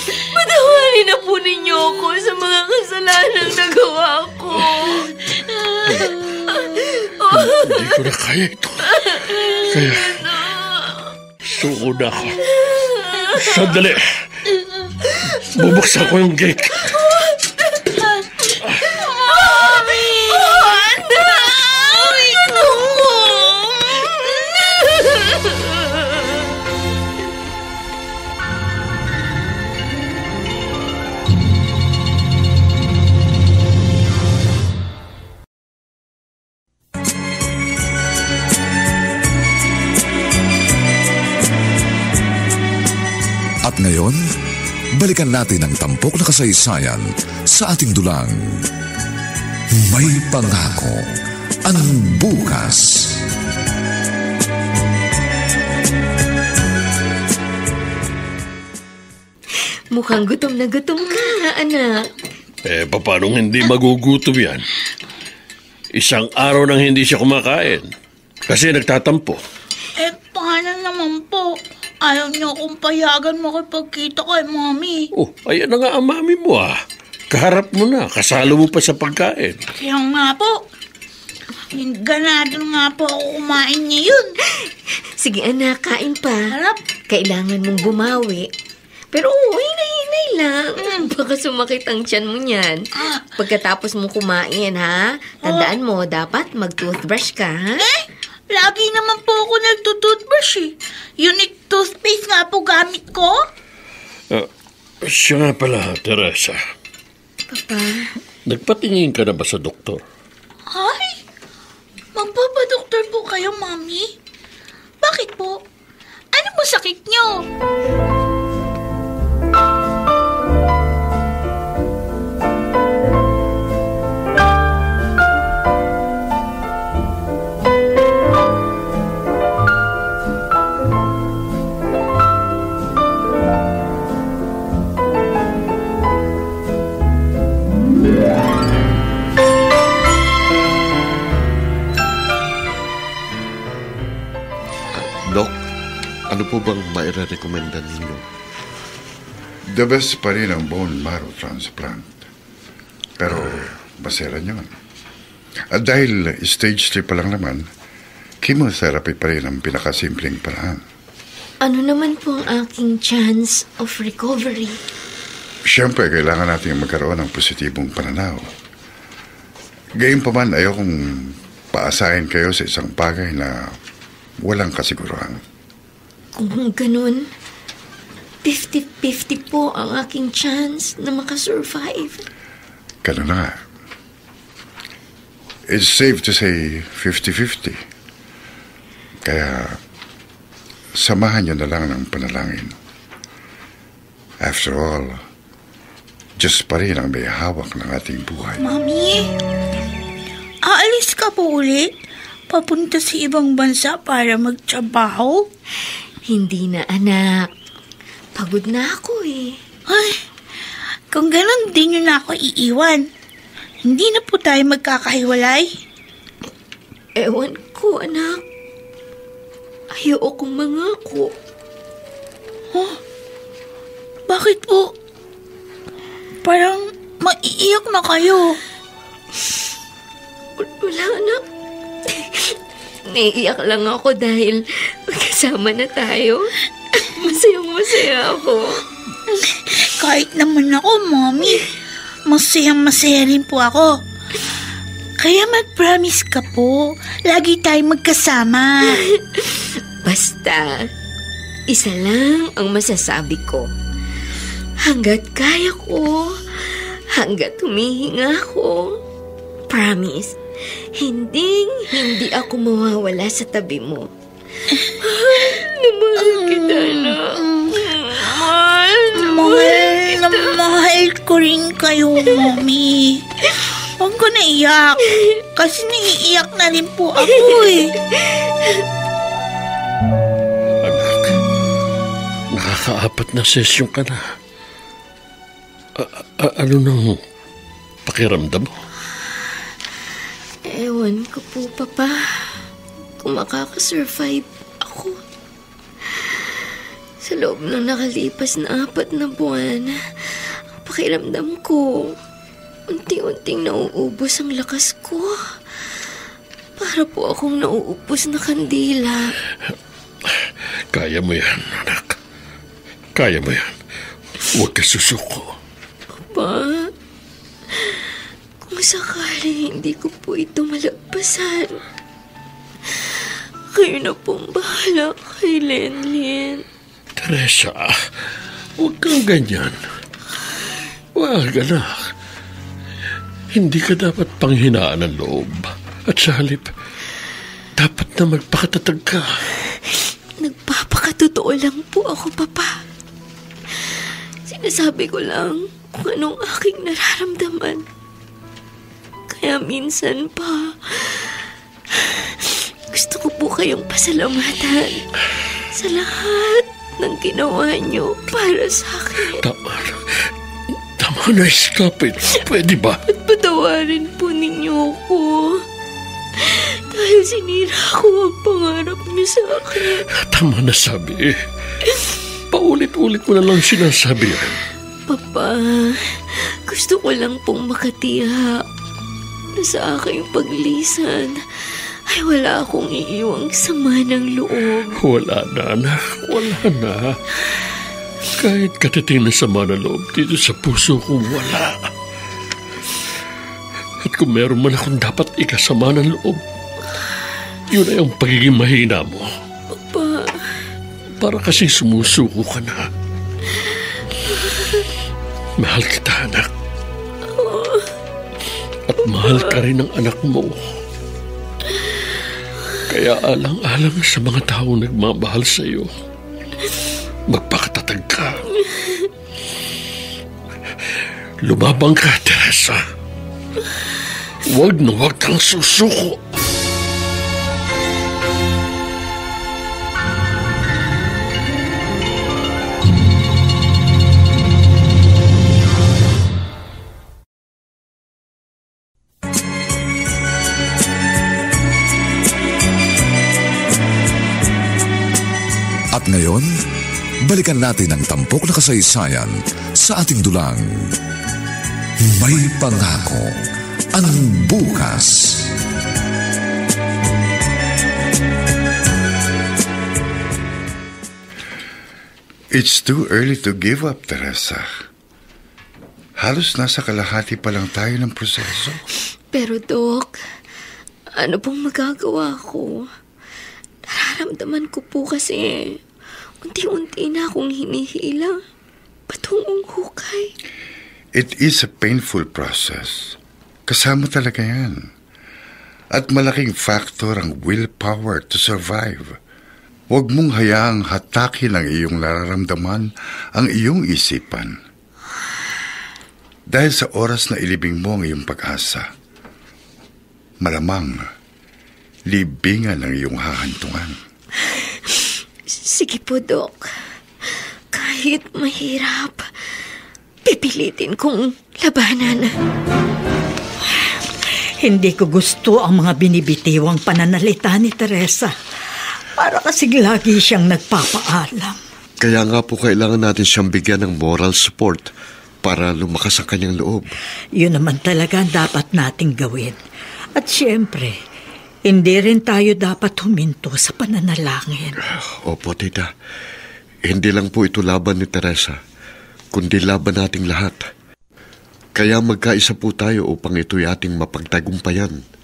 Patawarin na po ninyo ako sa mga kasalanang nagawa ko. Hindi ko na kaya ito. Kaya, suko na ako. Sandali. Bubuksan ko yung gate. At ngayon, balikan natin ang tampok na kasaysayan sa ating dulang. May pangako ang bukas. Mukhang gutom na gutom ka, anak. Paano hindi magugutom yan? Isang araw nang hindi siya kumakain. Kasi nagtatampo. Paano naman po? Ayaw niyo akong payagan makipagkita kay Mami. Oh, ayan na nga ang mami mo ah. Kaharap mo na, kasalo mo pa sa pagkain. Kaya nga po. Ganado nga po ako kumain ngayon. Sige anak, kain pa. Harap. Kailangan mong bumawi. Pero hinay-hinay lang. Baka sumakit ang tiyan mo niyan. Pagkatapos mong kumain, ha? Tandaan mo, dapat mag-toothbrush ka, ha? Lagi naman po ako nagtutoothbrush eh. Unique toothpaste nga po gamit ko. Siya nga pala, Teresa. Papa? Nagpatingin ka na ba sa doktor? Ay, magpapadoktor po kayo, Mami? Bakit po? Ano po sakit niyo? Dok, ano po bang maire-recommenda ninyo? The best pa rin ang bone marrow transplant. Pero baseran yun. At dahil stage 3 pa lang naman, chemotherapy pa rin ang pinakasimpleng paraan. Ano naman po ang aking chance of recovery? Siyempre, kailangan natin magkaroon ng positibong pananaw. Gayunpaman, ayokong paasahin kayo sa isang bagay na walang kasiguruhan. Kung ganun, 50-50 po ang aking chance na makasurvive. Ganun na nga. It's safe to say 50-50. Kaya, samahan niyo na lang ng panalangin. After all, Diyos pa rin ang may hawak ng ating buhay. Mami, aalis ka po uli? Papunta sa ibang bansa para magtrabaho? Hindi na, anak. Pagod na ako eh. Ay, kung ganun, di nyo na ako iiwan. Hindi na po tayo magkakahiwalay. Ewan ko, anak. Ayaw akong mangako. Huh? Bakit po? Parang maiiyak na kayo. Wala, anak. Naiiyak lang ako dahil magkasama na tayo. Masayang-masaya ako. Kahit naman ako, Mommy. Masayang-masaya rin po ako. Kaya mag-promise ka po. Lagi tayong magkasama. Basta, isa lang ang masasabi ko. Hanggat kaya ko, hanggat humihinga ko, promise, hindi ako mawawala sa tabi mo. Mahal kita, anak. Mahal ko rin kayo, Mommy. Huwag ko naiyak. Kasi naiiyak na rin po ako eh. Anak, nakakaapat na sesyon ka na. Ano nang pakiramdam mo? Ewan ko po, Papa. Kung makakasurvive ako. Sa loob ng nakalipas na 4 na buwan, ang pakiramdam ko, unti-unting nauubos ang lakas ko. Para po akong nauubos na kandila. Kaya mo yan, anak. Kaya mo yan. Huwag ka susuko. Pa, kung sakali hindi ko po ito malagpasan, kayo na pong bahala kay Lenlen. Teresa, huwag kang ganyan. Huwag, anak. Hindi ka dapat panghinaan ng loob. At sa halip, dapat na magpakatatag ka. Nagpapakatotoo lang po ako, Papa. Sinasabi ko lang kung anong aking nararamdaman. Kaya minsan pa, gusto ko po kayong pasalamatan sa lahat ng ginawa niyo para sa akin. Tama na, stop it. Pwede ba? At patawarin po ninyo ako. Dahil sinira ko ang pangarap niyo sa akin. Tama na sabi. Paulit-ulit mo na lang sinasabi yan. Papa, gusto ko lang pong makatiya na sa aking paglisan ay wala akong iiwang sama ng loob. Wala na, anak. Wala na. Kahit katiting na sama ng loob dito sa puso ko, wala. At kung meron man akong dapat ikasama ng loob, yun ay ang pagiging mahina mo. Papa. Para kasing sumusuko ka na. Mahal kita, anak. At mahal ka rin ng anak mo. Kaya alang-alang sa mga taong nagmamahal sa iyo, magpakatatag ka. Lumabang ka, Teresa. Huwag na huwag kang susuko. At ngayon, balikan natin ang tampok na kasaysayan sa ating dulang. May pangako ang bukas. It's too early to give up, Teresa. Halos nasa kalahati pa lang tayo ng proseso. Pero Dok, ano pong magagawa ko? Nararamdaman ko po kasi unti-unti na akong hinihila patungong hukay. It is a painful process. Kasama talaga yan. At malaking factor ang willpower to survive. Huwag mong hayaang hatakin ang iyong nararamdaman ang iyong isipan. Dahil sa oras na ilibing mo ang iyong pag-asa, malamang libingan ang iyong hahantungan. Sige po, Dok. Kahit mahirap, pipilitin kong labanan. Hindi ko gusto ang mga binibitiwang pananalita ni Teresa. Para kasing lagi siyang nagpapaalam. Kaya nga po kailangan natin siyang bigyan ng moral support para lumakas ang kanyang loob. Yun naman talaga dapat nating gawin. At siyempre, hindi rin tayo dapat huminto sa pananalangin. Opo, tita. Hindi lang po ito laban ni Teresa, kundi laban nating lahat. Kaya magkaisa po tayo upang ito'y ating mapagtagumpayan.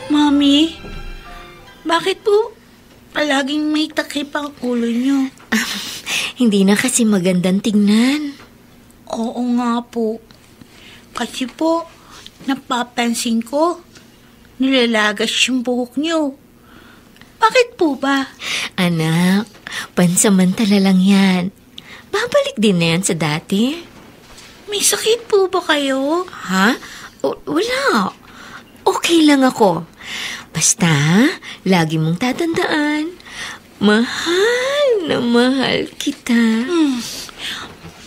Mami, bakit po palaging may takip ang ulo niyo? Hindi na kasi magandang tingnan. Oo nga po. Kasi po, napapansin ko, nilalagas yung buhok niyo. Bakit po ba? Anak, pansamantala lang yan. Babalik din na yan sa dati. May sakit po ba kayo? Ha? Wala. Okay lang ako. Basta, lagi mong tatandaan, mahal na mahal kita.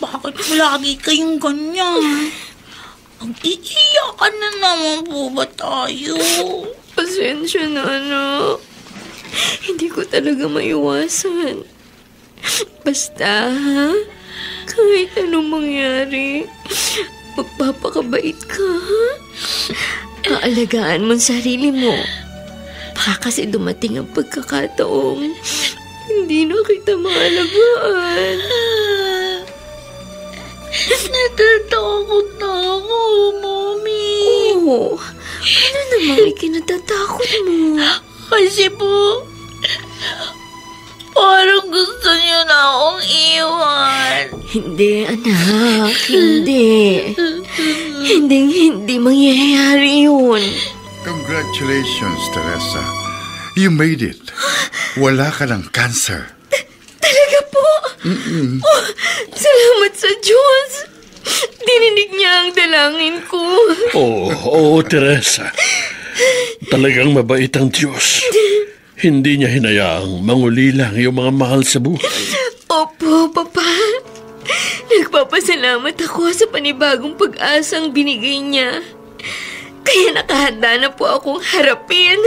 Bakit lagi kayong ganyan? Mag-iiyakan na naman po ba tayo? Pasensya na, anak. Hindi ko talaga maiwasan. Basta, kahit anong mangyari, magpapakabait ka, ha? Aalagaan mo ang sarili mo. Baka kasi dumating ang pagkakataong hindi na kita maalagaan. Natatakot na ako, Mommy. Oo. Ano namang ikinatatakot mo? Kasi po, parang gusto niyo na akong iwan. Hindi, anak. Hindi. Hindi mangyayari yun. Congratulations, Teresa. You made it. Wala ka ng cancer. Talaga po? Oh, salamat sa Diyos. Dininig niya ang dalangin ko. Oo, Teresa. Talagang mabait ang Diyos. Hindi niya hinayaang mangulila ang iyong mga mahal sa buhay. Opo, Papa. Nagpapasalamat ako sa panibagong pag-asang binigay niya. Kaya nakahanda na po akong harapin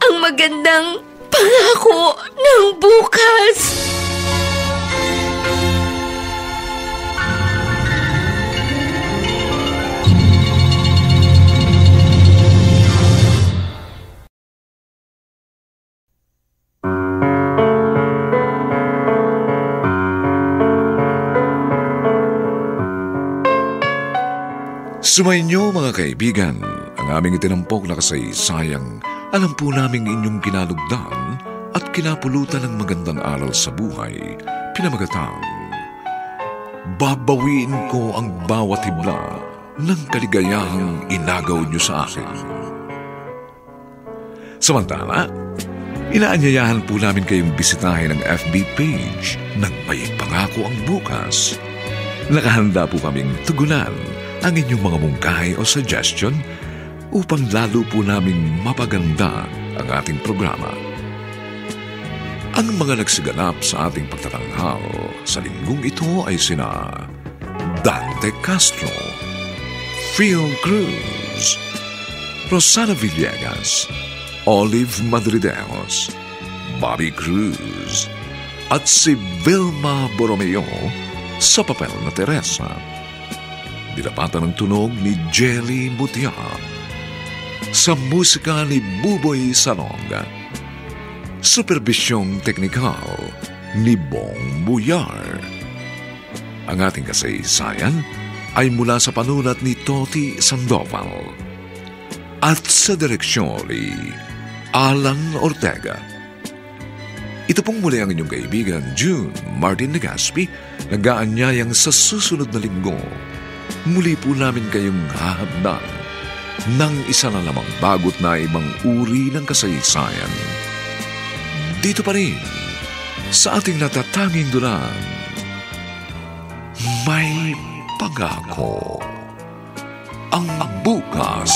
ang magandang pangako ng bukas. Sumainyo mga kaibigan, ang aming itinampok na kasaysayang alam po naming inyong kinalugdan at kinapulutan ng magandang aral sa buhay, pinamagatang babawiin ko ang bawat hibla ng kaligayahang inagaw niyo sa akin. Samantala, inaanyayahan po namin kayong bisitahin ang FB page ng May Pangako ang Bukas. Nakahanda po kaming tugunan ang inyong mga mungkahi o suggestion upang lalo po naming mapaganda ang ating programa. Ang mga nagsiganap sa ating pagtatanghal sa linggong ito ay sina Dante Castro, Phil Cruz, Rosana Villegas, Olive Madrideos, Bobby Cruz, at si Vilma Borromeo sa papel na Teresa. Dinapatan ng tunog ni Jelly Mutia. Sa musika ni Buboy Salonga. Superbisyong teknikal ni Bong Buyar. Ang ating kasaysayan ay mula sa panulat ni Toti Sandoval at sa direksyon ni Alan Ortega. Ito pong muli ang inyong kaibigan June Martin Legaspi, nag-aanyayang sa susunod na linggo muli po namin kayong hahabdan ng isa na lamang bagot na ibang uri ng kasaysayan. Dito pa rin, sa ating natatanging dulang, May Pangako ang Bukas.